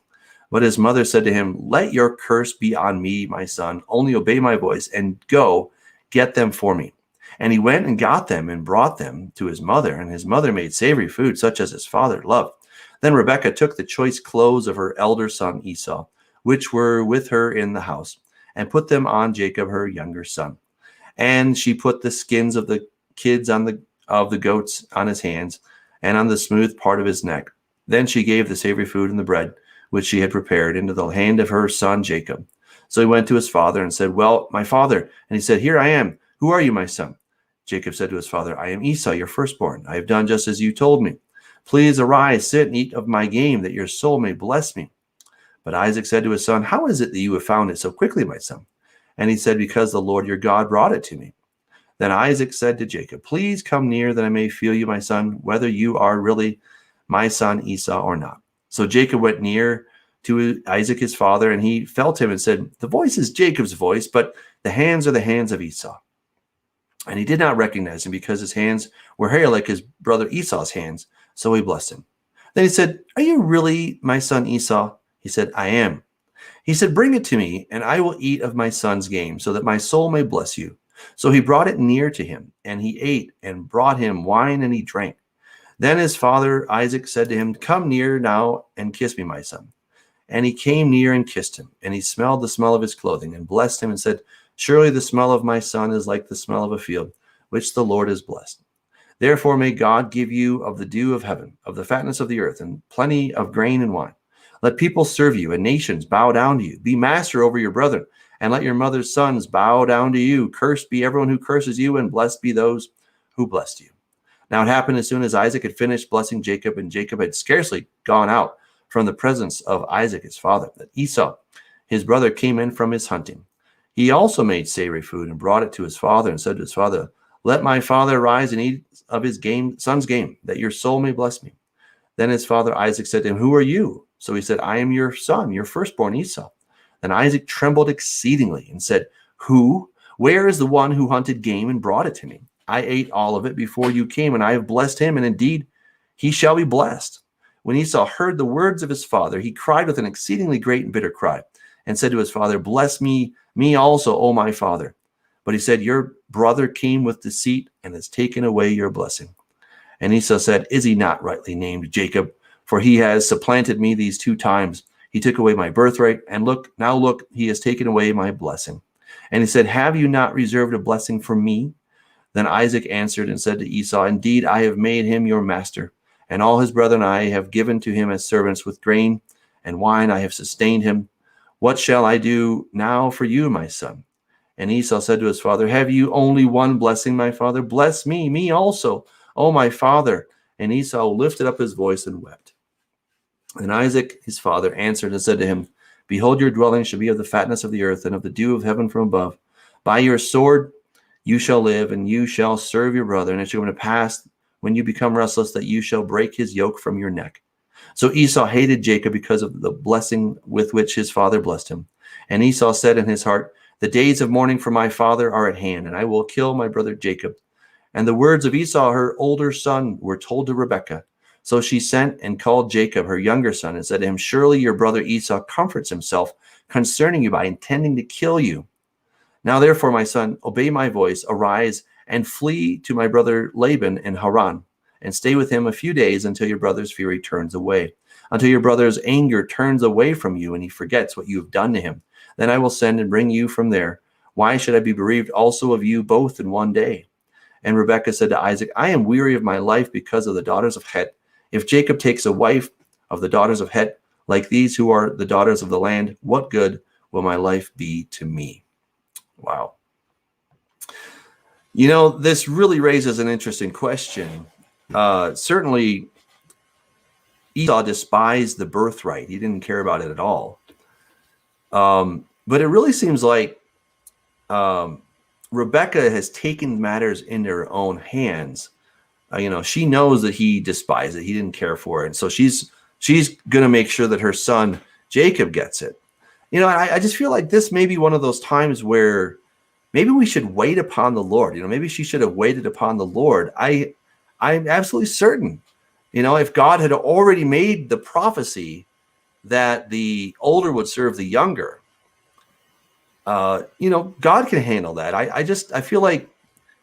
But his mother said to him, Let your curse be on me, my son. Only obey my voice, and go get them for me. And he went and got them and brought them to his mother, and his mother made savory food, such as his father loved. Then Rebekah took the choice clothes of her elder son Esau, which were with her in the house, and put them on Jacob her younger son. And she put the skins of the kids of the goats on his hands, and on the smooth part of his neck. Then she gave the savory food and the bread, which she had prepared, into the hand of her son Jacob. So he went to his father and said, Well, my father. And he said, Here I am. Who are you, my son? Jacob said to his father, I am Esau, your firstborn. I have done just as you told me. Please arise, sit and eat of my game, that your soul may bless me. But Isaac said to his son, How is it that you have found it so quickly, my son? And he said, Because the Lord your God brought it to me. Then Isaac said to Jacob, Please come near, that I may feel you, my son, whether you are really my son Esau or not. So Jacob went near to Isaac his father, and he felt him and said, The voice is Jacob's voice, but the hands are the hands of Esau. And he did not recognize him, because his hands were hairy like his brother Esau's hands. So he blessed him. Then he said, Are you really my son Esau? He said, I am. He said, Bring it to me, and I will eat of my son's game, so that my soul may bless you. So he brought it near to him, and he ate, and brought him wine, and he drank. Then his father Isaac said to him, Come near now and kiss me, my son. And he came near and kissed him, and he smelled the smell of his clothing, and blessed him, and said, Surely the smell of my son is like the smell of a field, which the Lord has blessed. Therefore may God give you of the dew of heaven, of the fatness of the earth, and plenty of grain and wine. Let people serve you, and nations bow down to you. Be master over your brethren, and let your mother's sons bow down to you. Cursed be everyone who curses you, and blessed be those who blessed you. Now it happened as soon as Isaac had finished blessing Jacob, and Jacob had scarcely gone out from the presence of Isaac his father, that Esau his brother came in from his hunting. He also made savory food and brought it to his father, and said to his father, Let my father rise and eat of his son's game, that your soul may bless me. Then his father Isaac said to him, Who are you? So he said, I am your son, your firstborn Esau. Then Isaac trembled exceedingly and said, Who? Where is the one who hunted game and brought it to me? I ate all of it before you came, and I have blessed him, and indeed he shall be blessed. When Esau heard the words of his father, he cried with an exceedingly great and bitter cry, and said to his father, Bless me also, O my father. But he said, Your brother came with deceit and has taken away your blessing. And Esau said, Is he not rightly named Jacob? For he has supplanted me these 2 times. He took away my birthright, and look, he has taken away my blessing. And he said, Have you not reserved a blessing for me? Then Isaac answered and said to Esau, Indeed, I have made him your master, and all his brethren I have given to him as servants. With grain and wine I have sustained him. What shall I do now for you, my son? And Esau said to his father, Have you only one blessing, my father? Bless me also, O my father. And Esau lifted up his voice and wept. And Isaac his father answered and said to him, Behold, your dwelling shall be of the fatness of the earth, and of the dew of heaven from above. By your sword you shall live, and you shall serve your brother. And it shall come to pass, when you become restless, that you shall break his yoke from your neck. So Esau hated Jacob because of the blessing with which his father blessed him. And Esau said in his heart, The days of mourning for my father are at hand, and I will kill my brother Jacob. And the words of Esau, her older son, were told to Rebekah. So she sent and called Jacob, her younger son, and said to him, Surely your brother Esau comforts himself concerning you by intending to kill you. Now therefore, my son, obey my voice, arise and flee to my brother Laban in Haran, and stay with him a few days until your brother's fury turns away, until your brother's anger turns away from you and he forgets what you have done to him. Then I will send and bring you from there. Why should I be bereaved also of you both in one day? And Rebekah said to Isaac, I am weary of my life because of the daughters of Het. If Jacob takes a wife of the daughters of Het, like these who are the daughters of the land, what good will my life be to me? Wow. You know, this really raises an interesting question. Certainly, Esau despised the birthright. He didn't care about it at all. But it really seems like Rebekah has taken matters into her own hands. She knows that he despised it. He didn't care for it. And so she's going to make sure that her son Jacob gets it. I just feel like this may be one of those times where maybe we should wait upon the Lord. Maybe she should have waited upon the Lord. I'm absolutely certain, if God had already made the prophecy that the older would serve the younger, God can handle that. I feel like,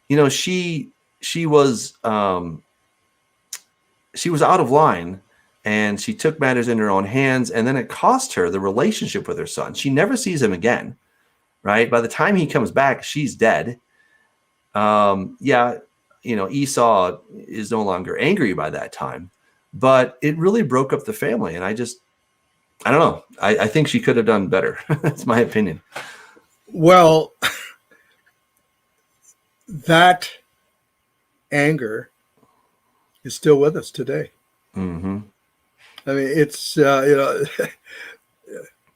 she was out of line, and she took matters in her own hands, and then it cost her the relationship with her son. She never sees him again, right? By the time he comes back, she's dead. Esau is no longer angry by that time, but it really broke up the family. And I don't know. I think she could have done better. That's my opinion. Well, that anger is still with us today. Mm-hmm. I mean, it's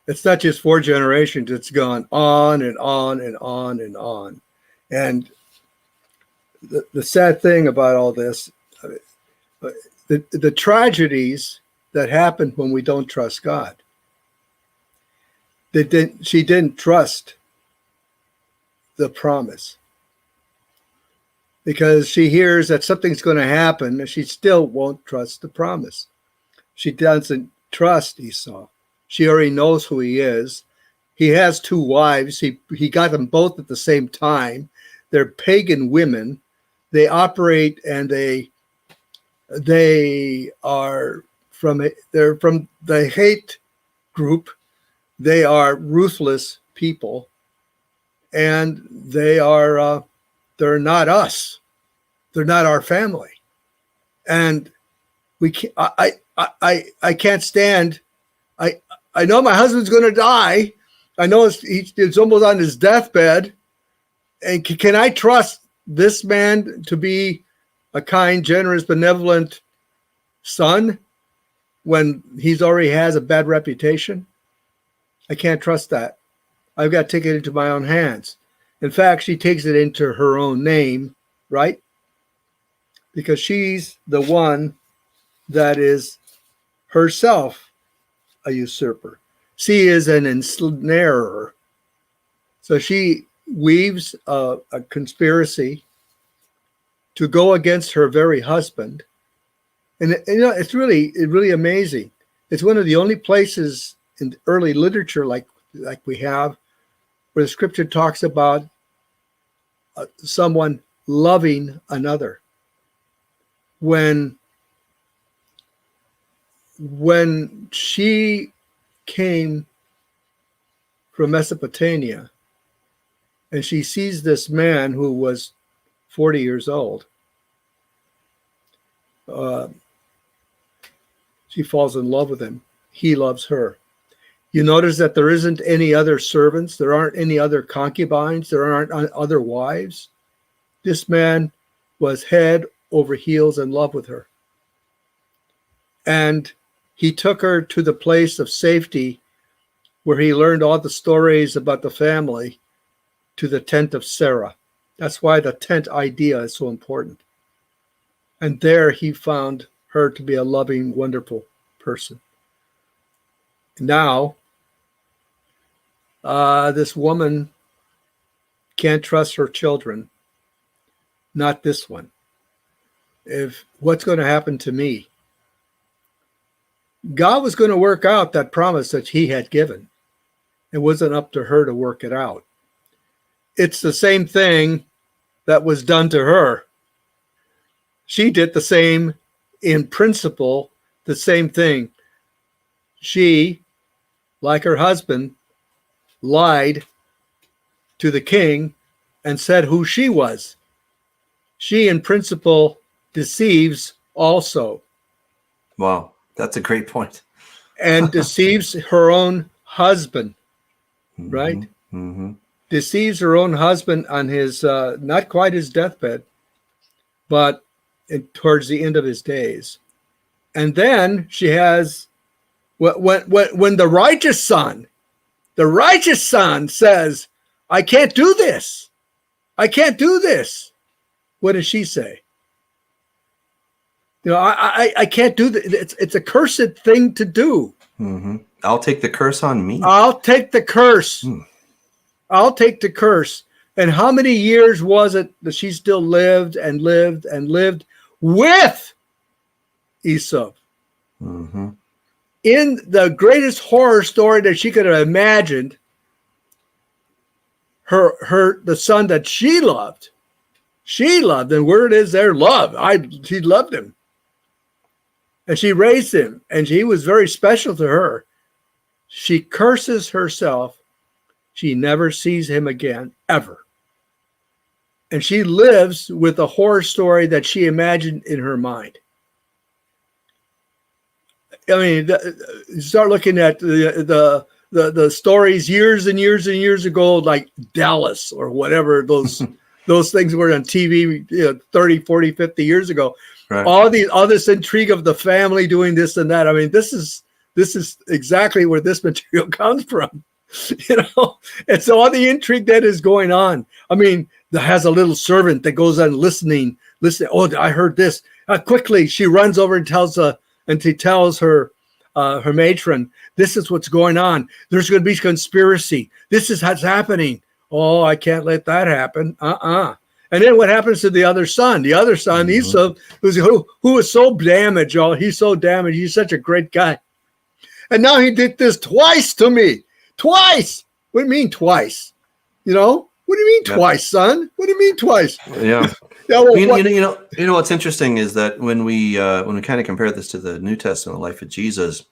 it's not just 4 generations. It's gone on and on and on and on. And the sad thing about all this, the tragedies that happen when we don't trust God. She didn't trust the promise, because she hears that something's going to happen, and she still won't trust the promise. She doesn't trust Esau. She already knows who he is. He has 2 wives. He got them both at the same time. They're pagan women. They operate, and they are they're from the hate group. They are ruthless people, and they're not us. They're not our family, and we can't. I can't stand. I know my husband's going to die. I know it's almost on his deathbed, and can I trust this man to be a kind, generous, benevolent son when he's already has a bad reputation? I can't trust that. I've got to take it into my own hands. In fact, she takes it into her own name, right? Because she's the one that is herself a usurper. She is an ensnarer. So she weaves a conspiracy to go against her very husband. And it's really amazing. It's one of the only places in early literature like we have where the scripture talks about someone loving another. When she came from Mesopotamia and she sees this man who was 40 years old, she falls in love with him. He loves her. You notice that there isn't any other servants. There aren't any other concubines. There aren't other wives. This man was head over heels in love with her. And he took her to the place of safety where he learned all the stories about the family, to the tent of Sarah. That's why the tent idea is so important. And there he found her to be a loving, wonderful person. Now, this woman can't trust her children. Not this one. What's going to happen to me? God was going to work out that promise that he had given. It wasn't up to her to work it out. It's the same thing that was done to her. She did the same, in principle, the same thing. She, like her husband, lied to the king and said who she was. she in principle deceives also, Wow, that's a great point. and deceives her own husband, right? Mm-hmm. Deceives her own husband on his, not quite his deathbed, but towards the end of his days. And then she has, when the righteous son says, I can't do this. I can't do this. What does she say? You know, I can't do this. It's a cursed thing to do. Mm-hmm. I'll take the curse on me. I'll take the curse. I'll take the curse. And how many years was it that she still lived and lived and lived with Esau? Mm-hmm. In the greatest horror story that she could have imagined, the son that she loved, and where it is there, love. She loved him. And she raised him, and he was very special to her. She curses herself. She never sees him again, ever. And she lives with a horror story that she imagined in her mind. I mean, you start looking at the stories years and years and years ago, like Dallas or whatever, those things were on TV 30, 40, 50 years ago. Right. All this intrigue of the family doing this and that. I mean, this is exactly where this material comes from, and so all the intrigue that is going on. I mean, that has a little servant that goes on listening. Oh, I heard this. Quickly, she runs over and tells her matron, this is what's going on. There's going to be conspiracy. This is what's happening. Oh, I can't let that happen. And then what happens to the other son? The other son, Esau, who was so damaged. Oh, he's so damaged. He's such a great guy. And now he did this twice to me. Twice. What do you mean twice? What do you mean twice, son? What do you mean twice? Yeah. Well, you know what's interesting is that when we kind of compare this to the New Testament life of Jesus,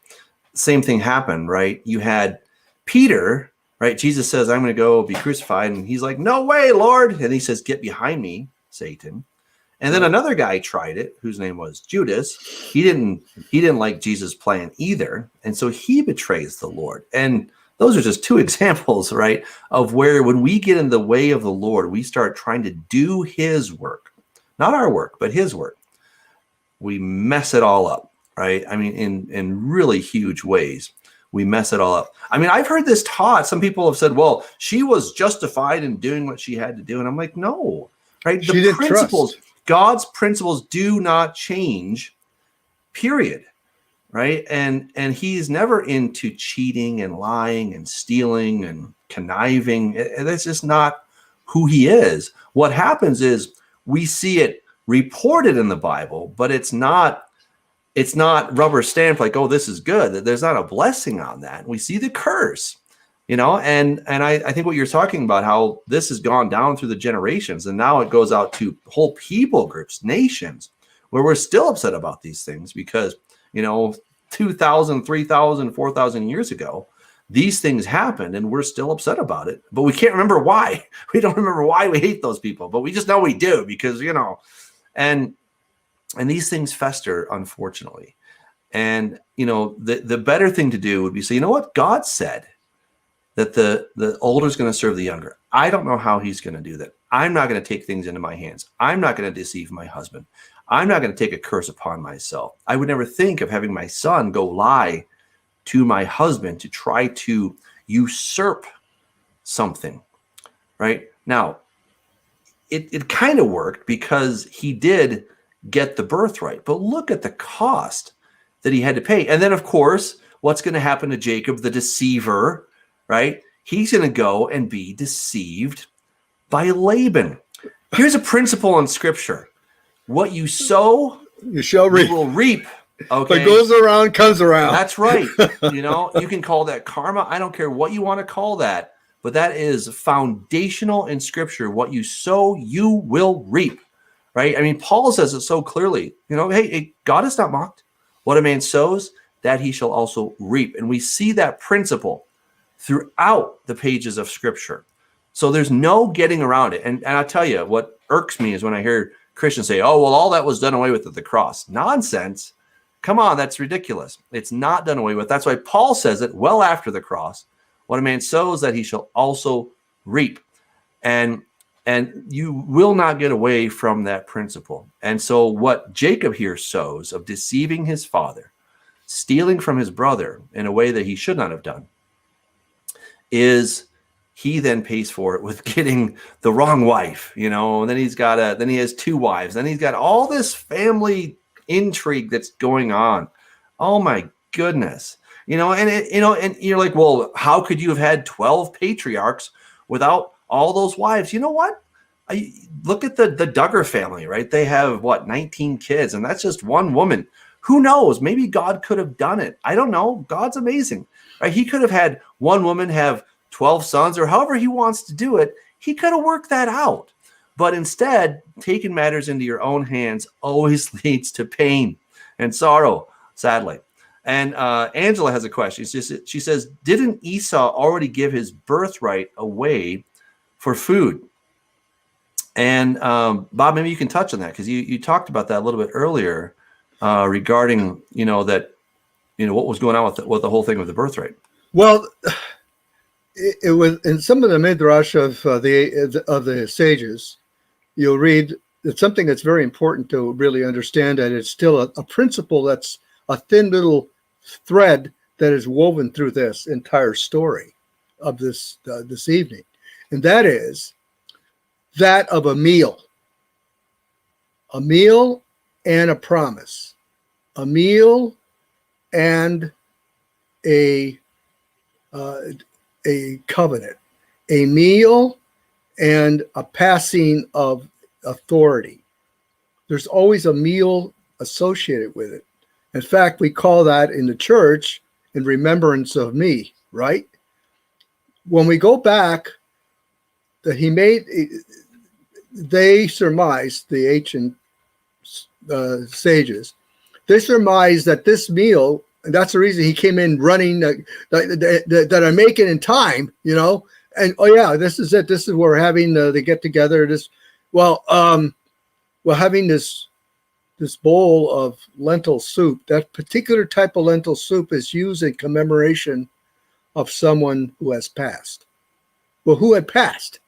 same thing happened, right? You had Peter, right? Jesus says, I'm going to go be crucified. And he's like, no way, Lord. And he says, get behind me, Satan. And then another guy tried it, whose name was Judas. He didn't like Jesus' plan either. And so he betrays the Lord. And those are just two examples, right, of where when we get in the way of the Lord, we start trying to do his work, not our work, but his work. We mess it all up, right? I mean, in really huge ways, we mess it all up. I mean, I've heard this taught. Some people have said, well, she was justified in doing what she had to do. And I'm like, no, right? The principles, God's principles do not change, period. Right. And he's never into cheating and lying and stealing and conniving. That's just not who he is. What happens is we see it reported in the Bible, but it's not rubber stamped like, oh, this is good. There's not a blessing on that. We see the curse, and I think what you're talking about, how this has gone down through the generations, and now it goes out to whole people groups, nations, where we're still upset about these things because 2,000, 3,000, 4,000 years ago, these things happened and we're still upset about it, but we can't remember why. We don't remember why we hate those people, but we just know we do because, and these things fester, unfortunately. And, the better thing to do would be say, you know what? God said that the older is going to serve the younger. I don't know how he's going to do that. I'm not going to take things into my hands. I'm not going to deceive my husband. I'm not going to take a curse upon myself. I would never think of having my son go lie to my husband to try to usurp something, right? Now, it kind of worked because he did get the birthright, but look at the cost that he had to pay. And then, of course, what's going to happen to Jacob, the deceiver, right? He's going to go and be deceived by Laban. Here's a principle in Scripture. What you sow, you shall reap. You will reap. Okay. What goes around comes around. That's right. You can call that karma. I don't care what you want to call that, but that is foundational in Scripture. What you sow, you will reap. Right? I mean, Paul says it so clearly. Hey, God is not mocked. What a man sows, that he shall also reap. And we see that principle throughout the pages of Scripture. So there's no getting around it. And I'll tell you, what irks me is when I hear Christians say, oh, well, all that was done away with at the cross. Nonsense. Come on, that's ridiculous. It's not done away with. That's why Paul says it well after the cross. What a man sows, that he shall also reap. And you will not get away from that principle. And so what Jacob here sows of deceiving his father, stealing from his brother in a way that he should not have done, is he then pays for it with getting the wrong wife, and then then he has two wives. Then he's got all this family intrigue that's going on. Oh my goodness. And you're like, well, how could you have had 12 patriarchs without all those wives? You know what? I look at the Duggar family, right? They have 19 kids, and that's just one woman. Who knows? Maybe God could have done it. I don't know. God's amazing, right? He could have had one woman have 12 sons, or however he wants to do it. He could have worked that out. But instead, taking matters into your own hands always leads to pain and sorrow, sadly. And Angela has a question. She says, didn't Esau already give his birthright away for food? And Bob, maybe you can touch on that, because you talked about that a little bit earlier regarding, what was going on with the whole thing with the birthright. Well, it was in some of the Midrash of the sages. You'll read it's something that's very important to really understand, that it's still a principle that's a thin little thread that is woven through this entire story of this evening, and that is that of a meal and a promise, a meal and a covenant, a meal and a passing of authority. There's always a meal associated with it. In fact, we call that in the church in remembrance of me, right? When we go back, they surmised, the ancient sages, they surmised that this meal, and that's the reason he came in running, that I make it in time, and oh yeah, this is it. This is where we're having the get together. We're having this bowl of lentil soup. That particular type of lentil soup is used in commemoration of someone who has passed. Well, who had passed?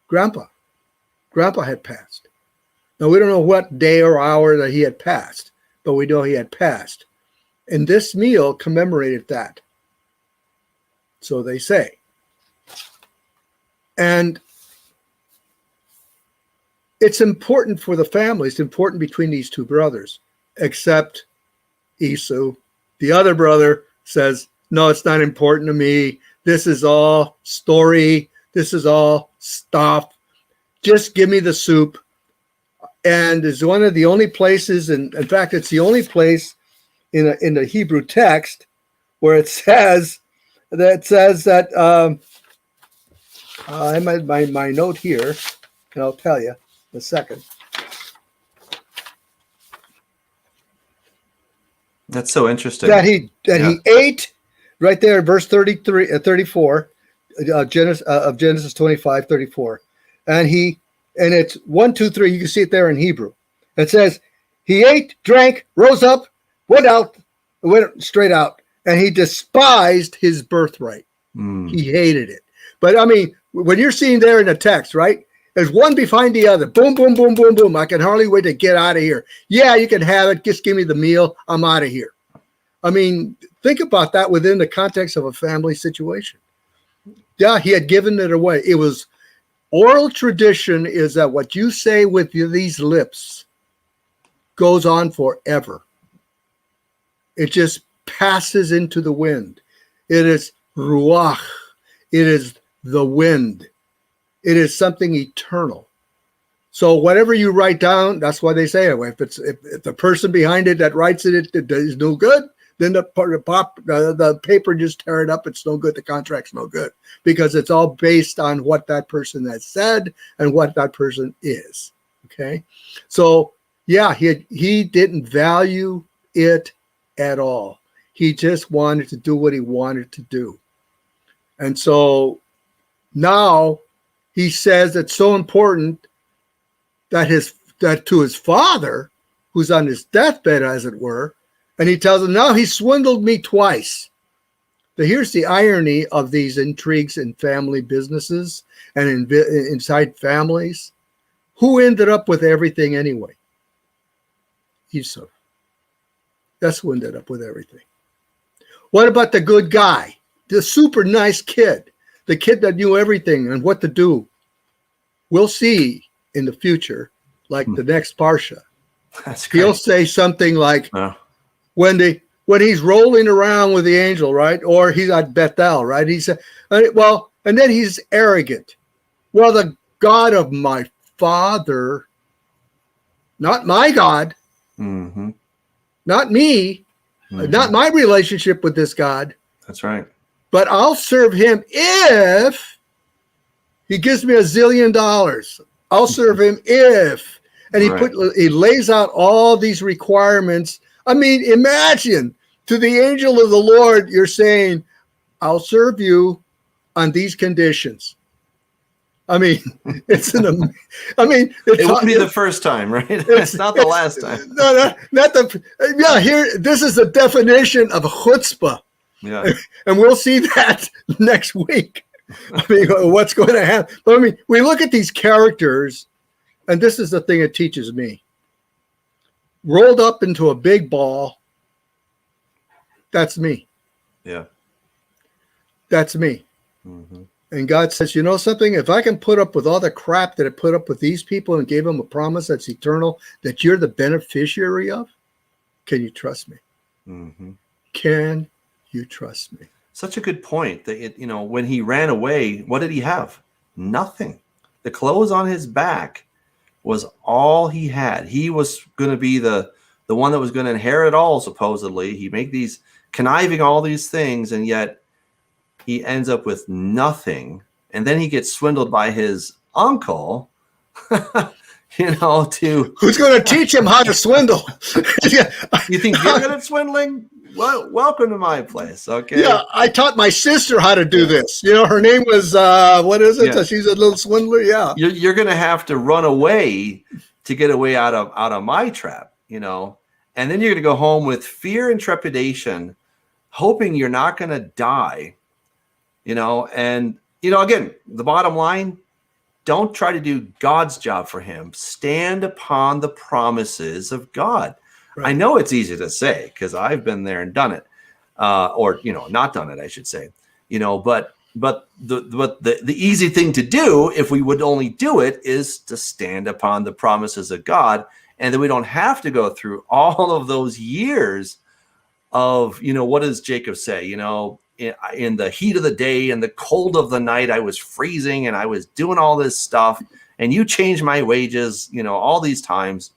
Grandpa. Grandpa had passed. Now, we don't know what day or hour that he had passed, but we know he had passed. And this meal commemorated that. So they say. And it's important for the family. It's important between these two brothers, except Esau. The other brother says, no, it's not important to me. This is all story. This is all stuff. Just give me the soup. And it's one of the only places, and in fact, it's the only place in the Hebrew text where it says that I have my note here, and I'll tell you in a second. That's so interesting. That he ate right there, verse 34 of Genesis 25:34, and it's 1, 2, 3. You can see it there in Hebrew. It says he ate, drank, rose up, went straight out, and he despised his birthright. He hated it. But I mean, when you're seeing there in the text, right? There's one behind the other. Boom, boom, boom, boom, boom. I can hardly wait to get out of here. Yeah, you can have it. Just give me the meal. I'm out of here. I mean, think about that within the context of a family situation. Yeah, he had given it away. It was oral tradition, is that what you say with these lips goes on forever. It just passes into the wind. It is ruach. It is the wind. It is something eternal. So whatever you write down, that's why they say it. If the person behind it that writes it is no good, then the paper just tear it up. It's no good. The contract's no good, because it's all based on what that person has said and what that person is. Okay, so yeah, he didn't value it at all. He just wanted to do what he wanted to do, and so now he says it's so important that that to his father, who's on his deathbed, as it were, and he tells him, now he swindled me twice. But here's the irony of these intrigues in family businesses and inside families. Who ended up with everything anyway? Esau. That's who ended up with everything. What about the good guy? The super nice kid. The kid that knew everything and what to do. We'll see in the future, like the next Parsha. That's great. He'll say something like, when he's rolling around with the angel, right? Or he's at Bethel, right? He said, well, and then he's arrogant. Well, the God of my father, not my God, not me, not my relationship with this God. That's right. But I'll serve him if he gives me $1 zillion. I'll serve him if. And he lays out all these requirements. I mean, imagine to the angel of the Lord, you're saying, I'll serve you on these conditions. I mean, it wouldn't be the first time, right? It's not the last time. No, not the. Yeah, here, this is the definition of chutzpah. Yeah, and we'll see that next week. I mean, what's going to happen? But I mean, we look at these characters, and this is the thing it teaches me. Rolled up into a big ball. That's me. Yeah, that's me. And God says, you know something? If I can put up with all the crap that I put up with these people and gave them a promise that's eternal, that you're the beneficiary of, can you trust me? Can you trust me? Such a good point. That when he ran away, what did he have? Nothing. The clothes on his back was all he had. He was going to be the one that was going to inherit all, supposedly. He made these conniving all these things, and yet he ends up with nothing. And then he gets swindled by his uncle, who's going to teach him how to swindle. You think you're good at swindling? Well, welcome to my place. Okay. Yeah, I taught my sister how to do this. Her name was what is it? Yeah. She's a little swindler. Yeah. You're going to have to run away to get away out of my trap. And then you're going to go home with fear and trepidation, hoping you're not going to die. And again, the bottom line, don't try to do God's job for him. Stand upon the promises of God. Right. I know it's easy to say because I've been there and done it, or not done it, I should say. But the easy thing to do, if we would only do it, is to stand upon the promises of God, and then we don't have to go through all of those years of what does Jacob say? In the heat of the day and the cold of the night, I was freezing and I was doing all this stuff, and you changed my wages, all these times.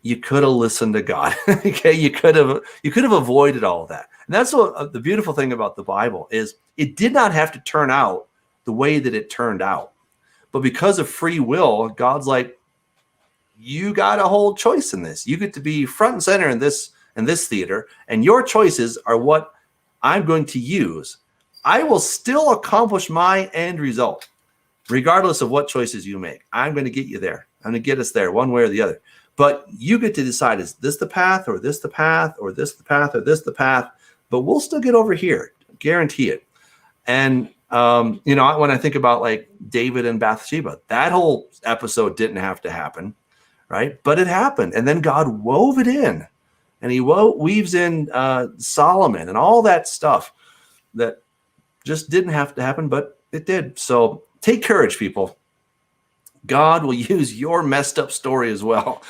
You could have listened to God. Okay, you could have avoided all of that. And that's what the beautiful thing about the Bible is. It did not have to turn out the way that it turned out, but because of free will, God's like, you got a whole choice in this. You get to be front and center in this theater, and your choices are what I'm going to use. I will still accomplish my end result, regardless of what choices you make. I'm going to get you there. I'm going to get us there one way or the other. But you get to decide, is this the path, or this the path, or this the path, or this the path? But we'll still get over here. Guarantee it. And, when I think about like David and Bathsheba, that whole episode didn't have to happen, right? But it happened. And then God wove it in. And he weaves in Solomon and all that stuff that just didn't have to happen, but it did. So take courage, people. God will use your messed up story as well.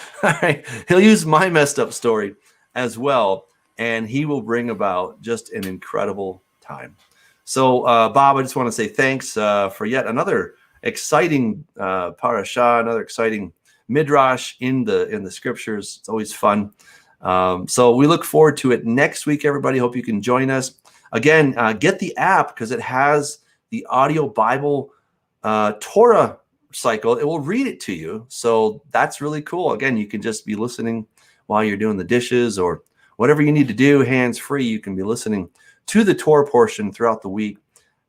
He'll use my messed up story as well, and he will bring about just an incredible time. So, Bob, I just want to say thanks for yet another exciting parasha, another exciting midrash in the scriptures. It's always fun. So we look forward to it next week, everybody. Hope you can join us. Again, get the app because it has the audio Bible Torah cycle. It will read it to you. So that's really cool. Again, you can just be listening while you're doing the dishes or whatever you need to do, hands free. You can be listening to the Torah portion throughout the week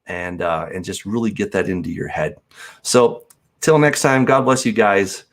and just really get that into your head. So till next time, God bless you guys.